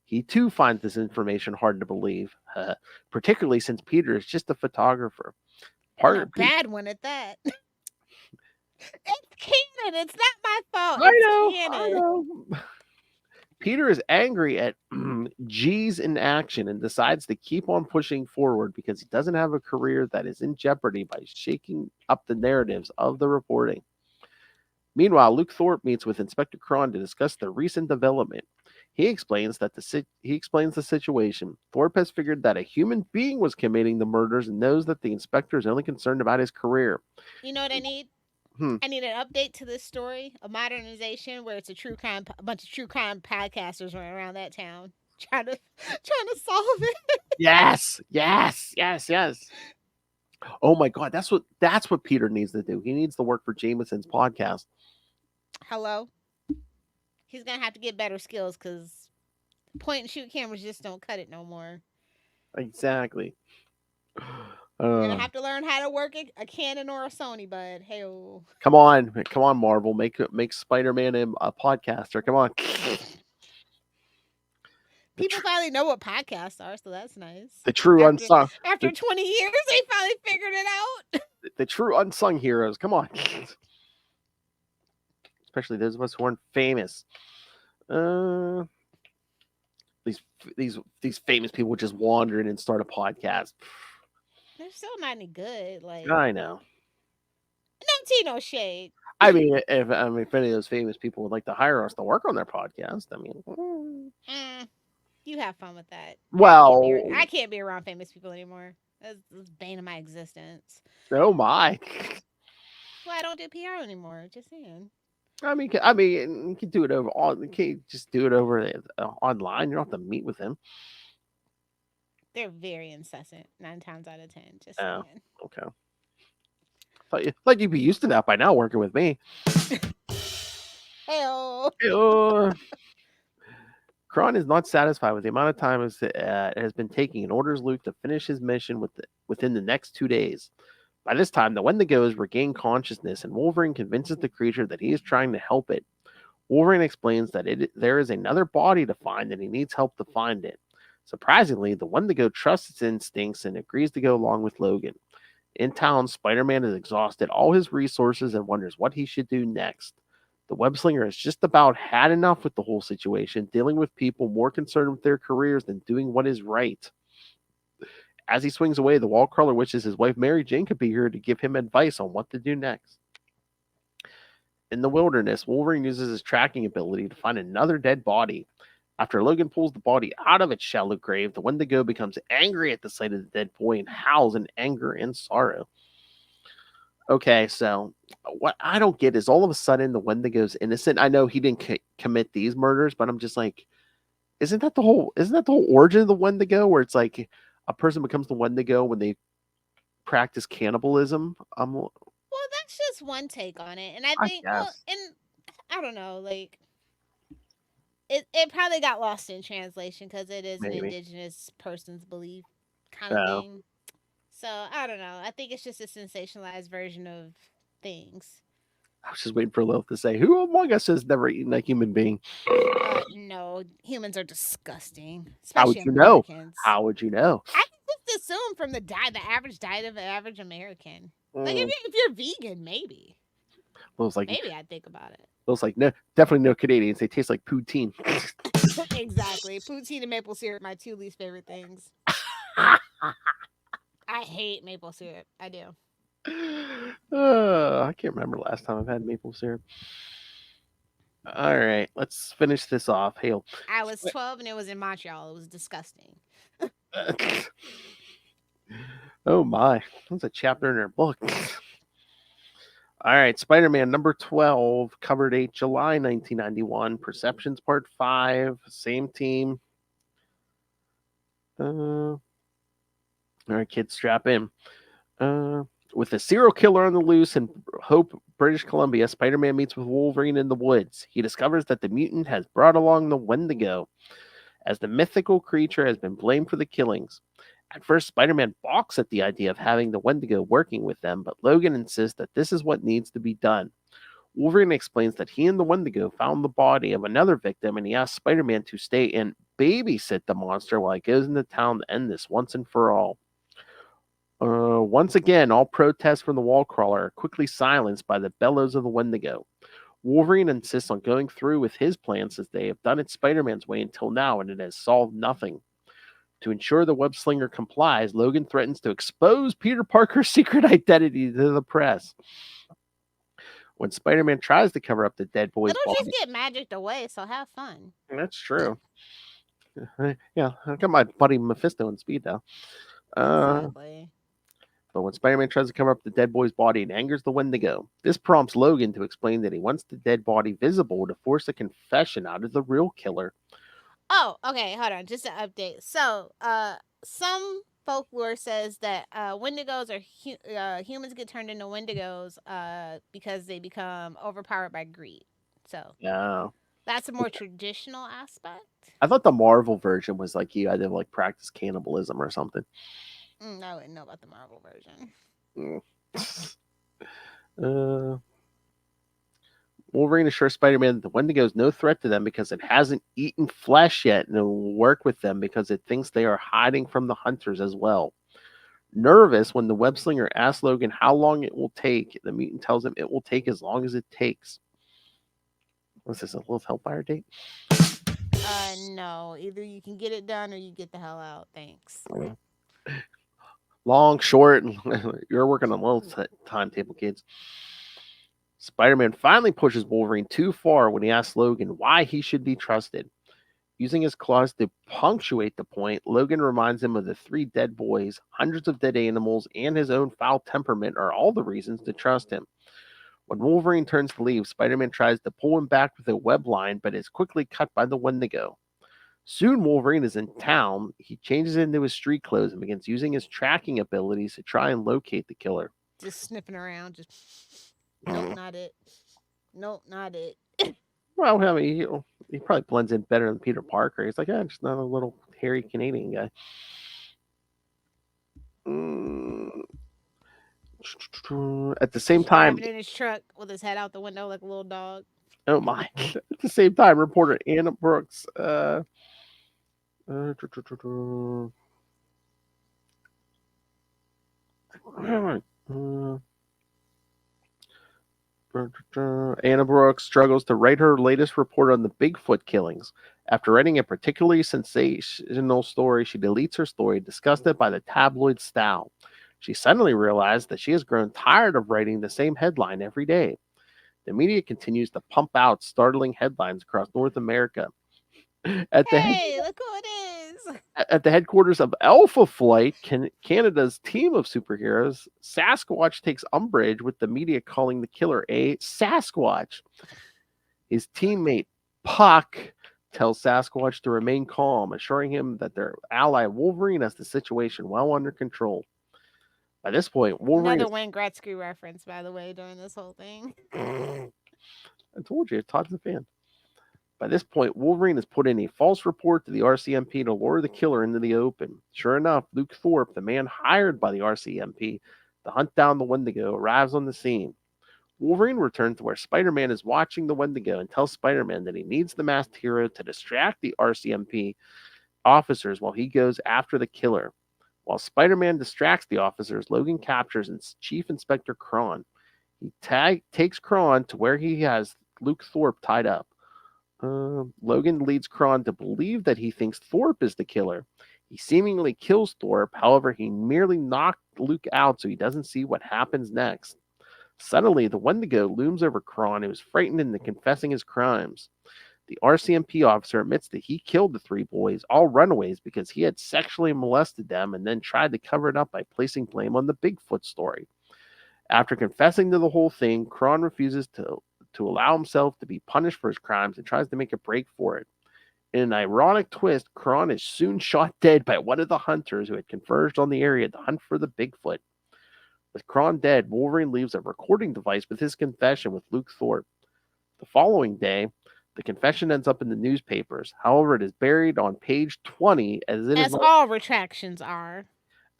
He too finds this information hard to believe, particularly since Peter is just a photographer. A bad one at that. It's canon. It's not my fault. I It's know. Peter is angry at G's inaction and decides to keep on pushing forward because he doesn't have a career that is in jeopardy by shaking up the narratives of the reporting. Meanwhile, Luke Thorpe meets with Inspector Cron to discuss the recent development. He explains the situation. Thorpe has figured that a human being was committing the murders and knows that the inspector is only concerned about his career. You know what I need? I need an update to this story, a modernization where it's a bunch of true crime podcasters running around that town trying to solve it. Yes. Oh my God, that's what Peter needs to do. He needs to work for Jameson's podcast. Hello. He's gonna have to get better skills because point and shoot cameras just don't cut it no more. Exactly. You're gonna have to learn how to work a Canon or a Sony, bud. Hey, come on, Marvel, make Spider-Man a podcaster. Come on. People finally know what podcasts are, so that's nice. The true unsung. After 20 years, they finally figured it out. The true unsung heroes. Come on. Especially those of us who aren't famous. These famous people just wander in and start a podcast. They're still not any good. Like, I know. No shade. I mean, if any of those famous people would like to hire us to work on their podcast, I mean, you have fun with that. Well, I can't be around famous people anymore. That's bane of my existence. Oh my! Well, I don't do PR anymore. Just saying. I mean, you can do it over. You can't just do it over online. You don't have to meet with him. They're very incessant. 9 times out of 10. Just saying. Okay. Thought you'd be used to that by now, working with me. Hey-o. Cron is not satisfied with the amount of time it has been taking and orders Luke to finish his mission within the next 2 days. By this time, the Wendigos regain consciousness and Wolverine convinces the creature that he is trying to help it. Wolverine explains that there is another body to find and he needs help to find it. Surprisingly, the Wendigo trusts its instincts and agrees to go along with Logan. In town, Spider-Man has exhausted all his resources and wonders what he should do next. The web-slinger has just about had enough with the whole situation, dealing with people more concerned with their careers than doing what is right. As he swings away, the wall crawler wishes his wife Mary Jane could be here to give him advice on what to do next. In the wilderness, Wolverine uses his tracking ability to find another dead body. After Logan pulls the body out of its shallow grave, the Wendigo becomes angry at the sight of the dead boy and howls in anger and sorrow. Okay, so what I don't get is all of a sudden the Wendigo's innocent. I know he didn't commit these murders, but I'm just like, isn't that the whole origin of the Wendigo, where it's like a person becomes the Wendigo when they practice cannibalism? Well, that's just one take on it, and I think, and I don't know, like it probably got lost in translation because it is an indigenous person's belief kind of thing. So I don't know. I think it's just a sensationalized version of things. I was just waiting for Lilith to say, "Who among us has never eaten a human being?" No, humans are disgusting. How would you know? How would you know? I just assume from the average diet of an average American. Like if you're vegan, maybe. Lilith's like, maybe I'd think about it. Lilith's like, no, definitely no Canadians. They taste like poutine. Exactly, poutine and maple syrup, my two least favorite things. I hate maple syrup. I do. I can't remember last time I've had maple syrup. All right, let's finish this off. Hail. I was 12 and it was in Montreal. It was disgusting. Oh my, that's a chapter in her book. All right, Spider-Man number 12, cover date July 1991, Perceptions Part 5, same team. All right, kids, strap in. With a serial killer on the loose in Hope, British Columbia, Spider-Man meets with Wolverine in the woods. He discovers that the mutant has brought along the Wendigo, as the mythical creature has been blamed for the killings. At first, Spider-Man balks at the idea of having the Wendigo working with them, but Logan insists that this is what needs to be done. Wolverine explains that he and the Wendigo found the body of another victim, and he asks Spider-Man to stay and babysit the monster while he goes into town to end this once and for all. Once again, all protests from the wall crawler are quickly silenced by the bellows of the Wendigo. Wolverine insists on going through with his plan since they have done it Spider-Man's way until now and it has solved nothing. To ensure the web-slinger complies, Logan threatens to expose Peter Parker's secret identity to the press. When Spider-Man tries to cover up the dead boy's body... It'll just get magicked away, so have fun. That's true. Yeah, I got my buddy Mephisto in speed now. Exactly. But when Spider-Man tries to cover up the dead boy's body, it angers the Wendigo. This prompts Logan to explain that he wants the dead body visible to force a confession out of the real killer. Oh, okay, hold on, just an update. So, some folklore says that Wendigos are humans get turned into Wendigos because they become overpowered by greed. So, that's a more traditional aspect. I thought the Marvel version was like you had to like practice cannibalism or something. I wouldn't know about the Marvel version. Wolverine assures Spider-Man that the Wendigo is no threat to them because it hasn't eaten flesh yet, and it will work with them because it thinks they are hiding from the hunters as well. Nervous when the web-slinger asks Logan how long it will take, the mutant tells him it will take as long as it takes. Was this a Lilith Hellfire date? No. Either you can get it done or you get the hell out. Thanks. Long, short, you're working on Lilith's timetable, kids. Spider-Man finally pushes Wolverine too far when he asks Logan why he should be trusted. Using his claws to punctuate the point, Logan reminds him of the 3 dead boys, hundreds of dead animals, and his own foul temperament are all the reasons to trust him. When Wolverine turns to leave, Spider-Man tries to pull him back with a web line, but is quickly cut by the Wendigo. Soon Wolverine is in town. He changes into his street clothes and begins using his tracking abilities to try and locate the killer. Just sniffing around, just... Nope, not it. Nope, not it. Well, I mean, he probably blends in better than Peter Parker. He's like, just not a little hairy Canadian guy. At the same time, driving in his truck with his head out the window like a little dog. Oh my! At the same time, reporter Anna Brooks. Anna Brooks struggles to write her latest report on the Bigfoot killings. After writing a particularly sensational story, she deletes her story, disgusted by the tabloid style. She suddenly realized that she has grown tired of writing the same headline every day. The media continues to pump out startling headlines across North America. At the Hey, look who it is. at the headquarters of Alpha Flight, Canada's team of superheroes, Sasquatch takes umbrage with the media calling the killer a Sasquatch. His teammate Puck tells Sasquatch to remain calm, assuring him that their ally Wolverine has the situation well under control. By this point, Wolverine Another Wayne Gretzky reference, by the way, during this whole thing. I told you, Todd's a fan. By this point, Wolverine has put in a false report to the RCMP to lure the killer into the open. Sure enough, Luke Thorpe, the man hired by the RCMP to hunt down the Wendigo, arrives on the scene. Wolverine returns to where Spider-Man is watching the Wendigo and tells Spider-Man that he needs the masked hero to distract the RCMP officers while he goes after the killer. While Spider-Man distracts the officers, Logan captures Chief Inspector Cron. He takes Cron to where he has Luke Thorpe tied up. Logan leads Cron to believe that he thinks Thorpe is the killer. He seemingly kills Thorpe, however, he merely knocked Luke out so he doesn't see what happens next. Suddenly, the Wendigo looms over Cron, who is frightened into confessing his crimes. The RCMP officer admits that he killed the three boys, all runaways, because he had sexually molested them and then tried to cover it up by placing blame on the Bigfoot story. After confessing to the whole thing, Cron refuses to allow himself to be punished for his crimes and tries to make a break for it. In an ironic twist, Cron is soon shot dead by one of the hunters who had converged on the area to hunt for the Bigfoot. With Cron dead, Wolverine leaves a recording device with his confession with Luke Thorpe. The following day, the confession ends up in the newspapers. However, it is buried on page 20 As all retractions are.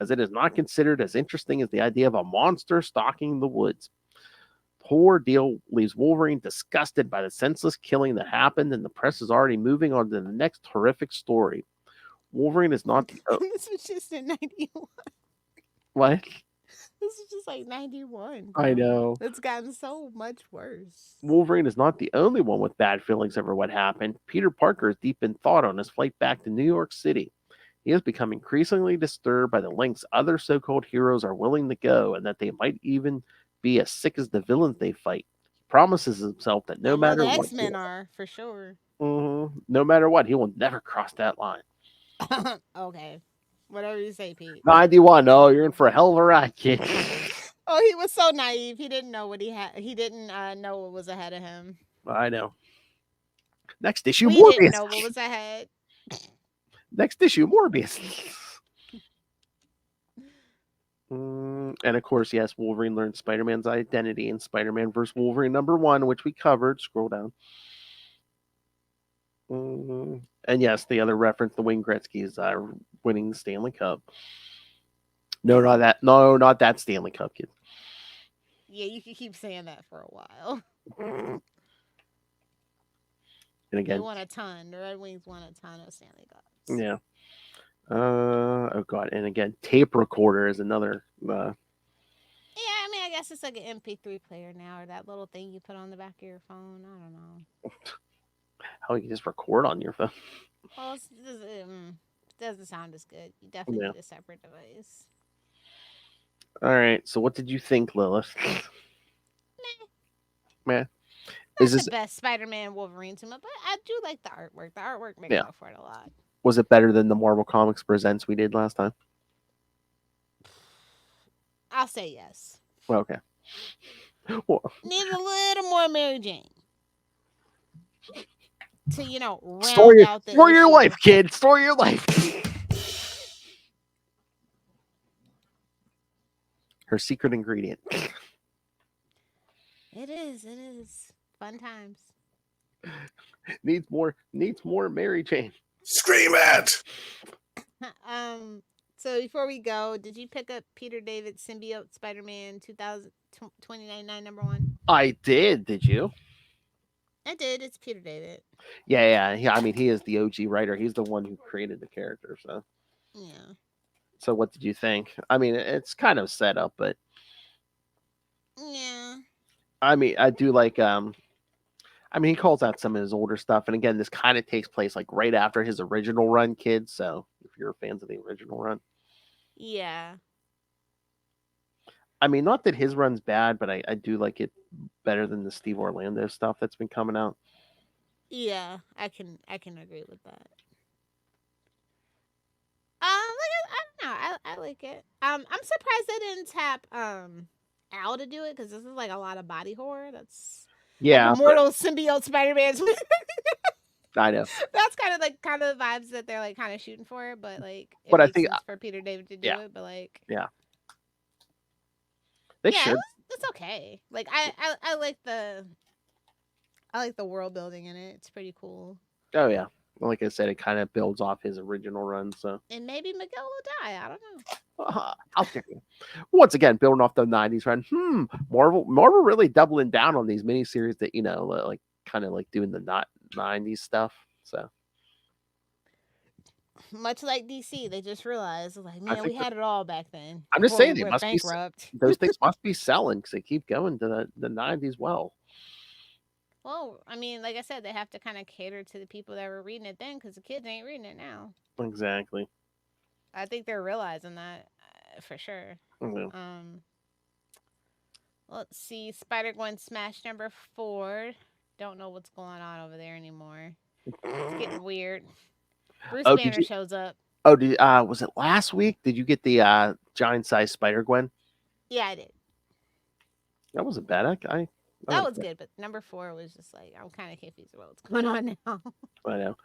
As it is not considered as interesting as the idea of a monster stalking the woods. The whole ordeal leaves Wolverine disgusted by the senseless killing that happened, and the press is already moving on to the next horrific story. Wolverine is not the... This was just in 91. What? This is just like 91. I know. It's gotten so much worse. Wolverine is not the only one with bad feelings over what happened. Peter Parker is deep in thought on his flight back to New York City. He has become increasingly disturbed by the lengths other so-called heroes are willing to go, and that they might even be as sick as the villains they fight. He promises himself that no matter the what... X-Men are, for sure. No matter what, he will never cross that line. Okay. Whatever you say, Pete. 91. Oh, you're in for a hell of a ride, kid. Oh, he was so naive. He didn't know what he had. He didn't know what was ahead of him. I know. Next issue, we Morbius. Didn't know what was ahead. Next issue, Morbius. And of course, yes, Wolverine learns Spider-Man's identity in Spider-Man vs. Wolverine #1, which we covered. Scroll down. And yes, the other reference, the Wayne Gretzky is winning the Stanley Cup. No, not that. No, not that Stanley Cup, kid. Yeah, you can keep saying that for a while. And again, they won a ton. The Red Wings won a ton of Stanley Cups. Yeah. Oh god, and again, tape recorder is another. Yeah, I mean, I guess it's like an MP3 player now, or that little thing you put on the back of your phone. I don't know. How you just record on your phone? Well, it doesn't sound as good. You definitely need a separate device. All right. So, what did you think, Lilith? Meh. Is this the best Spider-Man Wolverine team up? But I do like the artwork. The artwork makes up for it a lot. Was it better than the Marvel Comics Presents we did last time? I'll say yes. Okay. Well, need a little more Mary Jane to, round out the story your life, kid. Story your life. Her secret ingredient. It is. Fun times. Needs more Mary Jane. Scream it! So before we go, did you pick up Peter David's Symbiote Spider-Man 2099 #1? I did. Did you? I did. It's Peter David. Yeah. I mean, he is the OG writer. He's the one who created the character. Yeah. So what did you think? I mean, it's kind of set up, but Yeah. I mean, I do like. I mean, he calls out some of his older stuff, and again, this kind of takes place like right after his original run, kids. So if you're fans of the original run, Yeah. I mean, not that his run's bad, but I do like it better than the Steve Orlando stuff that's been coming out. Yeah. I can agree with that. I don't know. I like it. I'm surprised they didn't tap Al to do it because this is like a lot of body horror. That's like Yeah, immortal symbiote Spider-Man. I know. That's kind of the vibes that they're like kind of shooting for, but like it But I makes think- sense for Peter David to do yeah. it. But like They yeah, should. it's okay. Like I like the world building in it. It's pretty cool. Oh yeah. Like I said, it kind of builds off his original run. So And maybe Miguel will die. I don't know. I'll take it. Once again, building off the '90s run. Marvel really doubling down on these miniseries that like kind of like doing the not '90s stuff. So Much like DC, they just realized like, I man, think we had it all back then. I'm just before saying we they went must be bankrupt. those things must be selling because they keep going to the '90s. Well, Well, I mean, like I said, they have to kind of cater to the people that were reading it then because the kids ain't reading it now. exactly. I think they're realizing that for sure. Mhm. Let's see. Spider-Gwen Smash number 4. Don't know what's going on over there anymore. It's getting weird. Bruce Oh, did Banner you- shows up. Oh, was it last week? Did you get the giant-sized Spider-Gwen? Yeah, I did. That wasn't bad. That was good, but number 4 was just like, I'm kind of confused about what's going on now. I know.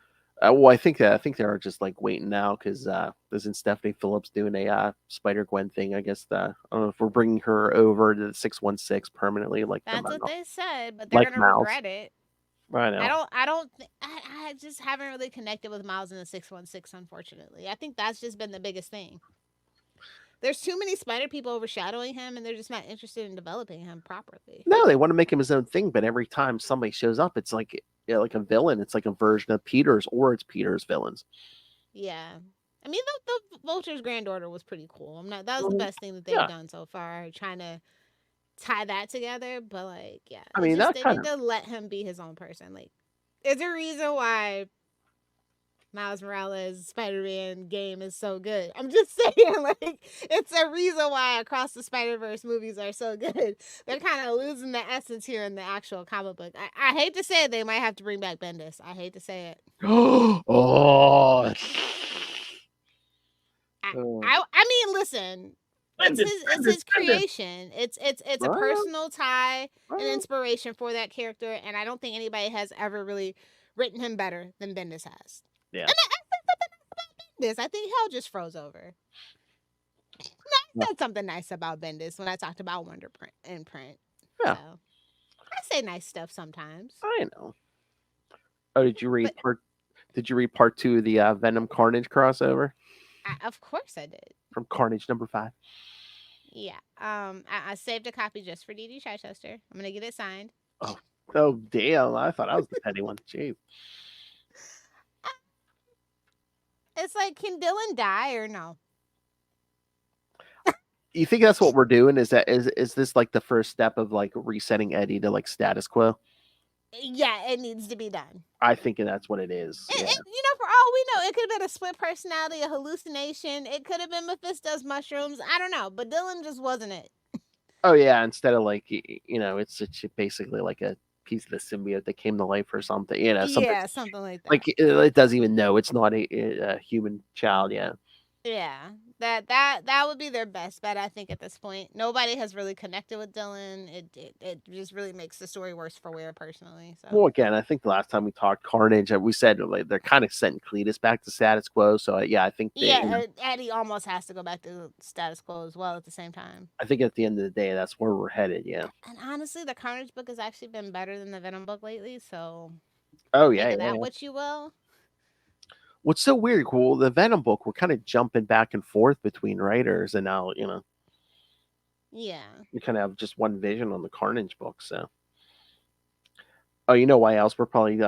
Well, I think they're just like waiting now because isn't Stephanie Phillips doing a Spider-Gwen thing? I guess I don't know if we're bringing her over to the 616 permanently. Like That's what they said, but they're Like gonna Miles. regret it. I know. I just haven't really connected with Miles in the 616, unfortunately. I think that's just been the biggest thing. There's too many spider people overshadowing him, and they're just not interested in developing him properly. No, they want to make him his own thing, but every time somebody shows up, it's like like a villain. It's like a version of Peter's, or it's Peter's villains. Yeah. I mean, the Vulture's granddaughter was pretty cool. That was the best thing that they've Yeah. done so far, trying to tie that together. But like, yeah, I mean, they that need to let him be his own person. Like, there's a reason why Miles Morales' Spider-Man game is so good. I'm just saying, like, it's a reason why Across the Spider-Verse movies are so good. They're kind of losing the essence here in the actual comic book. I hate to say it, they might have to bring back Bendis. I hate to say it. Oh. I mean, listen, it's his creation. It's a Right. personal tie and Right. inspiration for that character, and I don't think anybody has ever really written him better than Bendis has. Yeah. And I said something about Bendis. I think hell just froze over. No, I said something nice about Bendis when I talked about Wonder Print and Print. Yeah. So, I say nice stuff sometimes. I know. Oh, did you read part 2 of the Venom Carnage crossover Of course I did. from Carnage number 5? Yeah. I saved a copy just for DD Chichester. I'm gonna get it signed. Oh damn! I thought I was the petty one. Jeez. It's like, can Dylan die or no? You think that's what we're doing? Is this like the first step of like resetting Eddie to like status quo? Yeah, it needs to be done. I think that's what it is. And, Yeah. and, for all we know, it could have been a split personality, a hallucination. It could have been Mephisto's mushrooms. I don't know, but Dylan just wasn't it. Oh yeah. Instead of like it's basically like a piece of the symbiote that came to life or something. Something, Yeah, something like that. like it doesn't even know it's not a human child. Yeah. Yeah, that would be their best bet, I think, at this point. Nobody has really connected with Dylan. It just really makes the story worse for wear, personally. So. Well, again, I think the last time we talked Carnage, we said like they're kind of setting Cletus back to status quo. So I think Eddie almost has to go back to status quo as well at the same time. I think at the end of the day, that's where we're headed. Yeah. And honestly, the Carnage book has actually been better than the Venom book lately. So. Oh Make yeah. of that what you will. What's so weird, cool? The Venom book, we're kind of jumping back and forth between writers, and now Yeah. you kind of have just one vision on the Carnage book. So Oh, you know why else? We're probably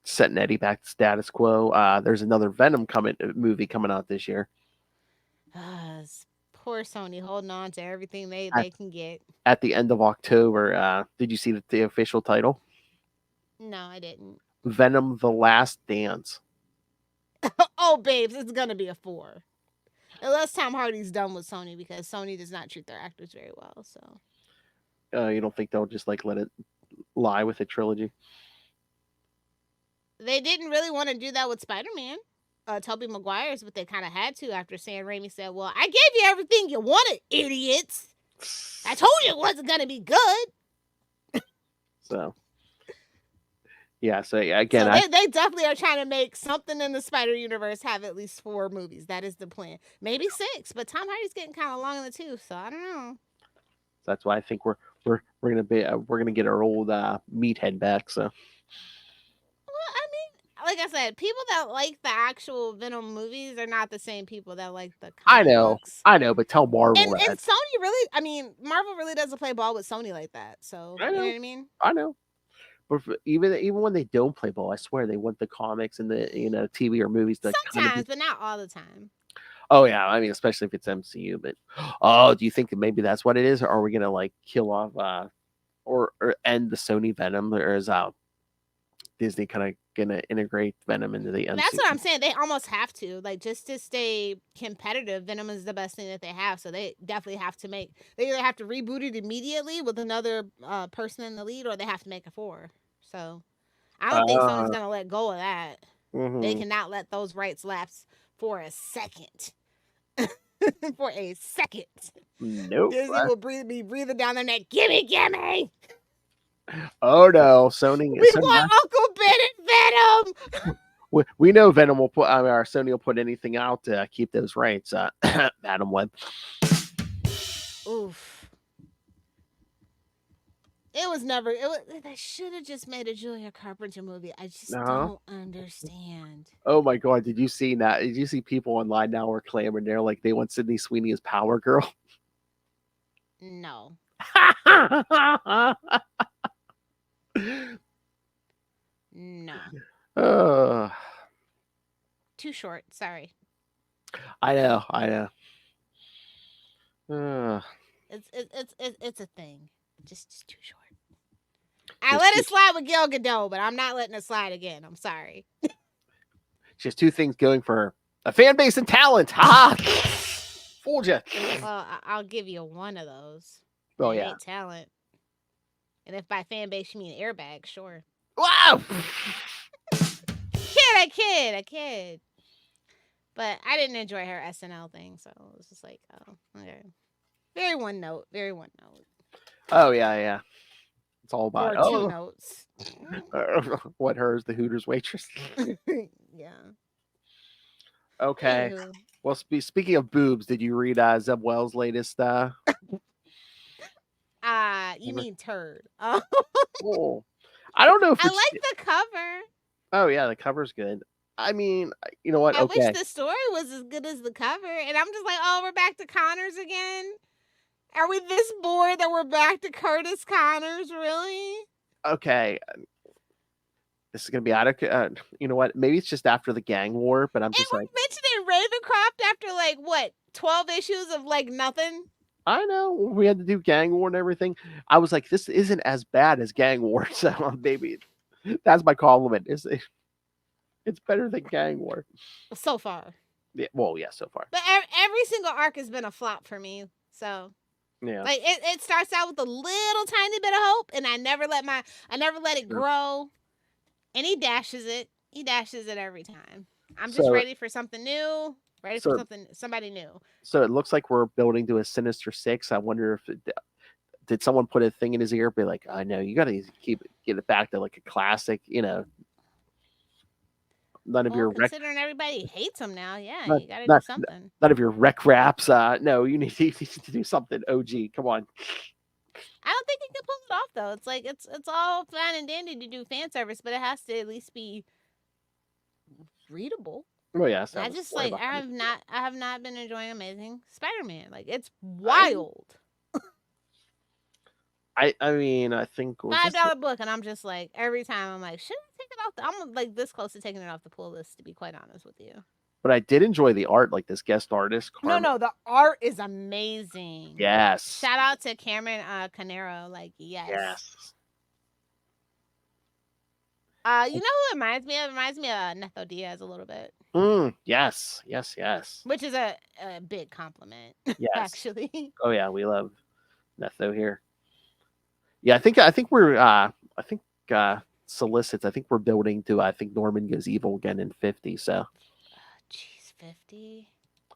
setting Eddie back to status quo. There's another Venom movie coming out this year. Poor Sony holding on to everything they can get. At the end of October. Did you see the official title? No, I didn't. Venom: The Last Dance. Oh, babes, it's gonna be a 4. Unless Tom Hardy's done with Sony, because Sony does not treat their actors very well. So. You don't think they'll just like let it lie with a trilogy? They didn't really want to do that with Spider-Man, Tobey Maguire's, but they kind of had to after Sam Raimi said, "Well, I gave you everything you wanted, idiots. I told you it wasn't gonna be good." So. Yeah, so again, they definitely are trying to make something in the Spider Universe have at least 4 movies. That is the plan. Maybe 6, but Tom Hardy's getting kind of long in the tooth, so I don't know. That's why I think we're gonna get our old meathead back. So. Well, I mean, like I said, people that like the actual Venom movies are not the same people that like the comic books. I know, but tell Marvel and that. And Sony really, I mean, Marvel really doesn't play ball with Sony like that. So you know what I mean? I know. But even when they don't play ball, I swear they want the comics and the TV or movies to sometimes, but not all the time. Oh yeah, I mean especially if it's MCU. But do you think that maybe that's what it is, or are we gonna like kill off or end the Sony Venom, or is Disney kind of gonna integrate Venom into the MCU? That's what I'm saying. They almost have to, like, just to stay competitive. Venom is the best thing that they have, so they definitely have to make. They either have to reboot it immediately with another person in the lead, or they have to make a 4. So I don't think Sony's gonna let go of that. Mm-hmm. They cannot let those rights lapse for a second. For a second. Nope. Disney will be breathing down their neck. Gimme. Oh no, Sony! We want Uncle Ben and Venom. We know Venom will put. Our Sony will put anything out to keep those rights. Adam Webb. Oof. It was never. They should have just made a Julia Carpenter movie. I just don't understand. Oh my god! Did you see that? Did you see people online now are clamoring? They're like they want Sydney Sweeney as Power Girl. No. No. Too short. Sorry. I know. It's a thing. Just too short. I let it slide with Gal Gadot, but I'm not letting it slide again. I'm sorry. She has 2 things going for her: a fan base and talent. Ha! Fooled you. Well, I'll give you one of those. Oh yeah. Talent. And if by fan base you mean airbag, sure. Wow. Kid. But I didn't enjoy her SNL thing, so it was just like, oh, okay. Very one note. Oh yeah. It's all about 2 notes. What, hers, the Hooters waitress? Yeah. Okay. Anywho. Well, speaking of boobs, did you read Zeb Wells' latest? You mean turd? Oh, I don't know if I like the cover. Oh yeah, the cover's good. I mean, you know what? I wish the story was as good as the cover, and I'm just like, oh, we're back to Connors again. Are we this bored that we're back to Curtis Connors? Really? Okay. This is gonna be out of. You know what? Maybe it's just after the gang war, but I'm just like mentioning Ravencroft after like what 12 issues of like nothing. I know we had to do gang war and everything. I was like, this isn't as bad as gang war, so maybe that's my compliment. It's better than gang war so far. Yeah, well, yeah, so far. But every single arc has been a flop for me. So yeah, like it starts out with a little tiny bit of hope, and I never let it grow. And he dashes it every time. I'm just ready for something new. Ready for somebody new. So it looks like we're building to a Sinister Six. I wonder if did someone put a thing in his ear, be like, I know you got to get it back to like a classic, None of your considering everybody hates him now, yeah, you got to do something. None of your rec raps. No, you need to do something. OG, come on. I don't think he can pull it off though. It's like it's all fine and dandy to do fan service, but it has to at least be readable. Oh yeah, I just like I have not been enjoying Amazing Spider-Man. Like it's wild. I mean, I think was this $5 book, and I'm just like every time I'm like, should I take it off? I'm like this close to taking it off the pull list, to be quite honest with you. but I did enjoy the art, like this guest artist. No, the art is amazing. Yes. Shout out to Cameron Canero. Like, yes. Yes. You know who it reminds me of? It reminds me of Netho Diaz a little bit. Yes. Yes. Yes. Which is a big compliment, Yes. actually. Oh yeah, we love Netho here. Yeah, I think we're solicits. I think we're building to. I think Norman goes evil again in 50. So. Jeez, 50.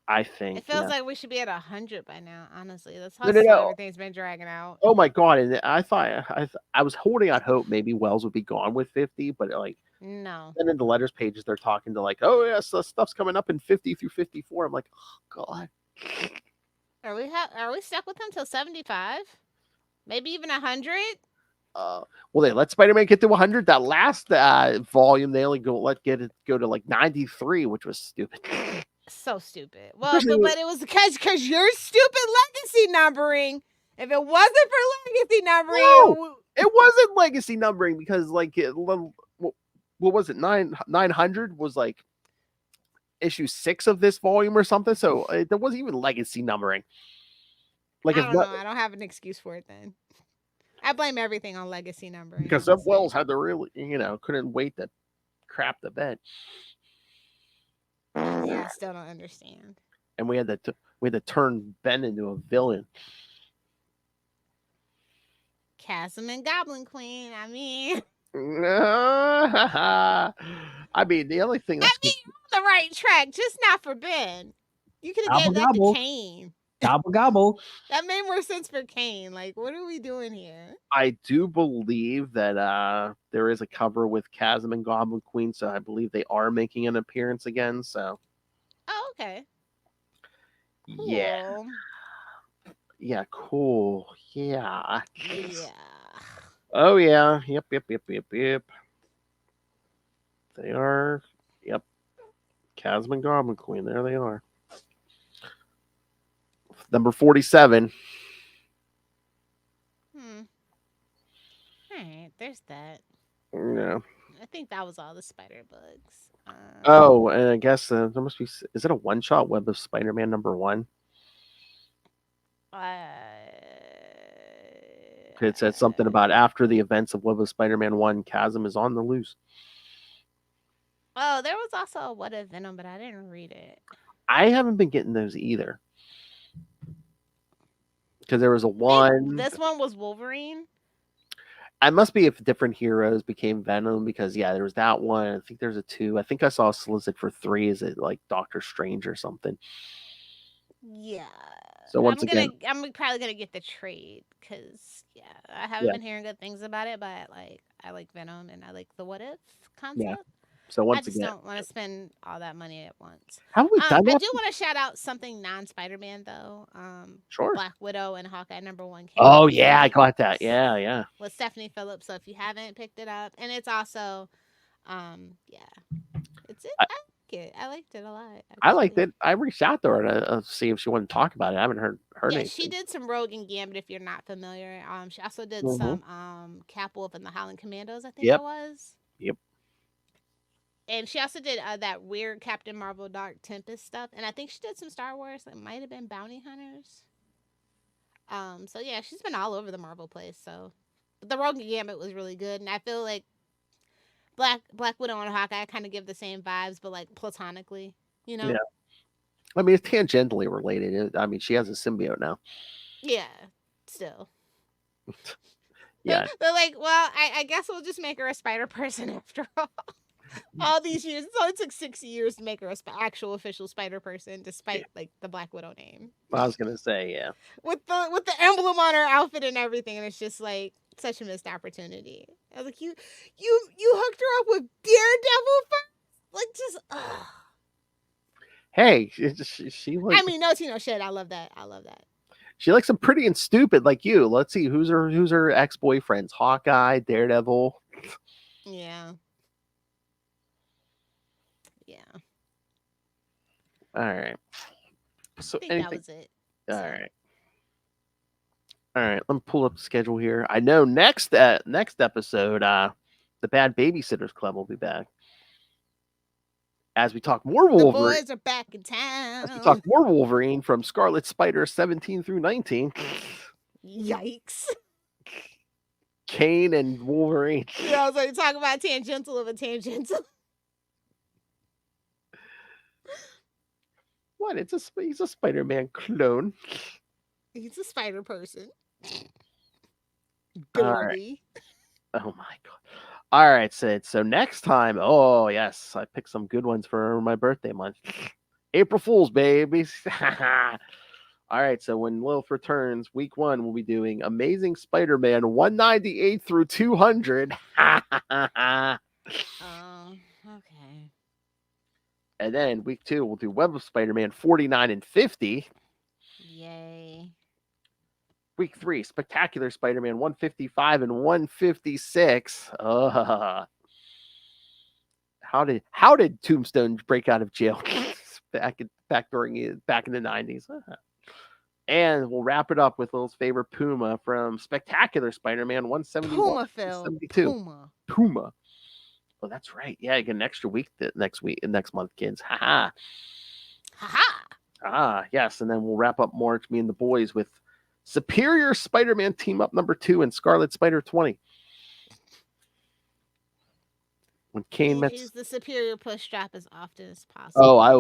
I think It feels like we should be at 100 by now. Honestly, that's how No. slow everything's been dragging out. Oh my god! And I thought I was holding out hope maybe Wells would be gone with 50, but like no. Then in the letters pages they're talking to like, oh yes, the stuff's coming up in 50 through 54. I'm like, oh god. Are we stuck with him till 75? Maybe even 100? Well, they let Spider-Man get to 100. That last volume, they only go to like 93, which was stupid. So stupid. Well, but it was because your stupid legacy numbering. If it wasn't for legacy numbering, no, it wasn't legacy numbering because like what was it? 900 was like issue 6 of this volume or something. So there wasn't even legacy numbering. Like I don't know. I don't have an excuse for it then. I blame everything on legacy numbering. Because some Wells had to really, couldn't wait to crap the bed. Yeah, I still don't understand. And we had to turn Ben into a villain. Chasm and Goblin Queen. I mean, the only thing that's you're on the right track, just not for Ben. You could have gave that to Kane. Gobble gobble. That made more sense for Kane. Like, what are we doing here? I do believe that there is a cover with Chasm and Goblin Queen, so I believe they are making an appearance again. So, okay, cool. Yeah, cool. Yeah. Yeah. Oh yeah. Yep. They are. Yep. Chasm and Goblin Queen. There they are. Number 47. All right, there's that. Yeah. I think that was all the spider bugs. And I guess there must be. Is it a one-shot Web of Spider-Man #1? It said something about after the events of Web of Spider-Man 1, Chasm is on the loose. Oh, there was also a What If Venom, but I didn't read it. I haven't been getting those either. Because there was a one. This one was Wolverine. It must be if different heroes became Venom, because there was that one. I think there's a 2. I think I saw a solicit for 3. Is it like Doctor Strange or something? Yeah. So once again, I'm probably gonna get the trade because I haven't been hearing good things about it, but I like Venom and I like the What If concept. Yeah. So I just don't want to spend all that money at once. How have we done that? I do want to shout out something non-Spider-Man though. Sure. Black Widow and Hawkeye #1 came. Oh yeah, I got that. Yeah. With Stephanie Phillips. So if you haven't picked it up, and it's also, it's it. I liked it a lot. Actually. I liked it. I reached out to her to see if she wanted to talk about it. I haven't heard anything. She did some Rogue and Gambit, if you're not familiar. She also did some Capwolf and the Howling Commandos, I think it was. Yep. And she also did that weird Captain Marvel Dark Tempest stuff. And I think she did some Star Wars. It might have been Bounty Hunters. So yeah, she's been all over the Marvel place. So, but the Rogue and Gambit was really good. And I feel like Black Widow and Hawkeye kind of give the same vibes, but like platonically, Yeah. I mean, it's tangentially related. I mean, she has a symbiote now. Yeah. Still. Yeah. They're like, well, I guess we'll just make her a spider person after all. All these years. It only took 6 years to make her an actual official spider person, despite like the Black Widow name. I was gonna say, yeah. With the emblem on her outfit and everything, and it's just like such a missed opportunity. I was like, you hooked her up with Daredevil first? Like, just Hey, she like. I mean, no tea, no shit. I love that. She likes them pretty and stupid like you. Let's see, who's her ex-boyfriends? Hawkeye, Daredevil. Yeah. All right. So I think that was it. All right. All right, let me pull up the schedule here. I know next episode, the Bad Babysitters Club will be back as we talk more The Wolverine. boys are back in town. As we talk more Wolverine from Scarlet Spider 17 through 19. Yikes. Kane and Wolverine. Yeah, I was like, talk about tangential of a tangential. What? He's a Spider-Man clone. He's a spider person. All right. Girly. Oh my god. All right, Sid. So next time, oh yes, I picked some good ones for my birthday month. April Fools, babies. All right, so when Lilith returns, week 1, we'll be doing Amazing Spider-Man 198 through 200. Oh, okay. And then week 2, we'll do Web of Spider-Man 49 and 50. Yay. Week 3, Spectacular Spider-Man 155 and 156. How did Tombstone break out of jail back in the 90s? And we'll wrap it up with Lil's favorite Puma from Spectacular Spider-Man 171. Puma, Phil. 72. Puma. Oh, that's right. Yeah, you get an extra week next month, kids. Ha ha. Yes, and then we'll wrap up March, me and the boys, with Superior Spider-Man Team Up number 2 and Scarlet Spider 20. When Kane met... Use the superior push strap as often as possible. Oh, I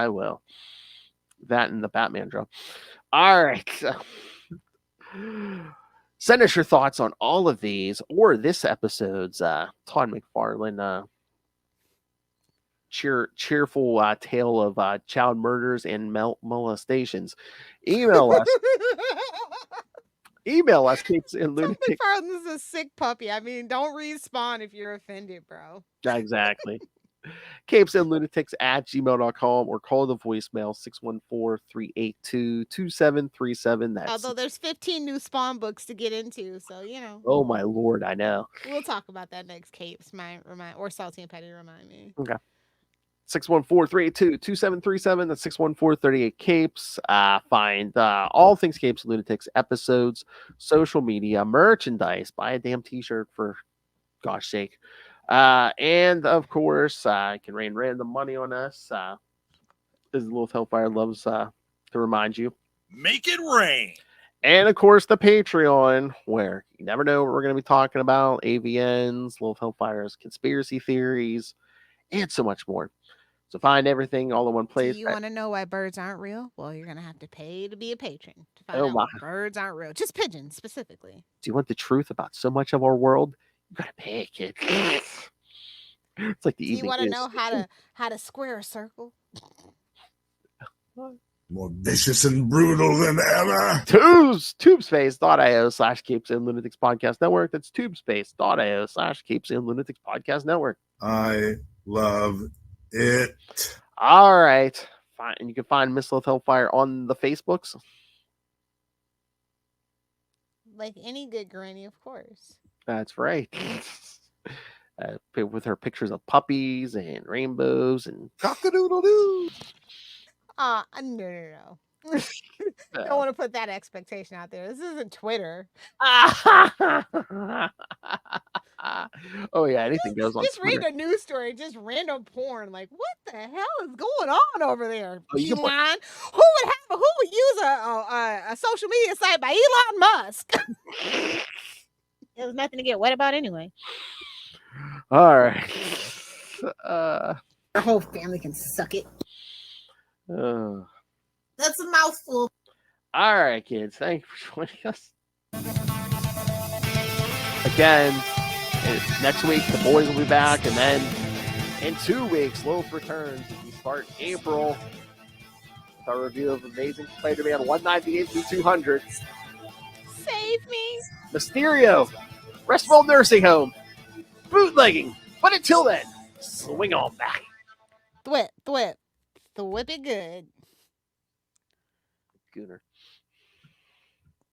will. That and the Batman drop. All right. Send us your thoughts on all of these or this episode's Todd McFarlane cheerful tale of child murders and molestations. Email us. Email us, CapesandLunatics. McFarlane's a sick puppy. I mean, don't respawn if you're offended, bro. Exactly. CapesandLunatics@gmail.com or call the voicemail 614-382-2737. Although there's 15 new Spawn books to get into, so you know. Oh my lord, I know. We'll talk about that next, Capes. Or Salty and Petty remind me. Okay. 614-382-2737. That's 614-38-CAPES. Find all things Capes and Lunatics episodes, social media, merchandise. Buy a damn t-shirt for gosh sake. And of course, you can rain random money on us. As Lilith Hellfire loves to remind you. Make it rain. And of course, the Patreon, where you never know what we're going to be talking about. AVNs, Lilith Hellfire's conspiracy theories, and so much more. So find everything all in one place. Do you want to know why birds aren't real? Well, you're going to have to pay to be a patron to find Oh out my. why birds aren't real. Just pigeons, specifically. Do you want the truth about so much of our world? You gotta pay, kid. It's like the Do you evening want to news. know how to square a circle? More vicious and brutal than ever. Tubespace.io/Capes and Lunatics Podcast Network. That's tubespace.io/Capes and Lunatics Podcast Network. I love it. All right. Fine. And you can find Miss Lilith Hellfire on the Facebooks. Like any good granny, of course. That's right. With her pictures of puppies and rainbows and cock-a-doodle-doo. No. Don't want to put that expectation out there. This isn't Twitter. Oh yeah, anything goes on. Just Twitter. read a news story, just random porn. Like, what the hell is going on over there? Oh, you can put- Elon, who would use a social media site by Elon Musk? There's nothing to get wet about anyway. All right. Our whole family can suck it. That's a mouthful. All right, kids. Thank you for joining us. Again, next week, the boys will be back. And then in 2 weeks, Lilith returns as we start April with our review of Amazing Spider-Man 198 through 200. Save me. Mysterio, Restful Nursing Home, bootlegging. But until then, swing on back. Thwip it good. Gooner.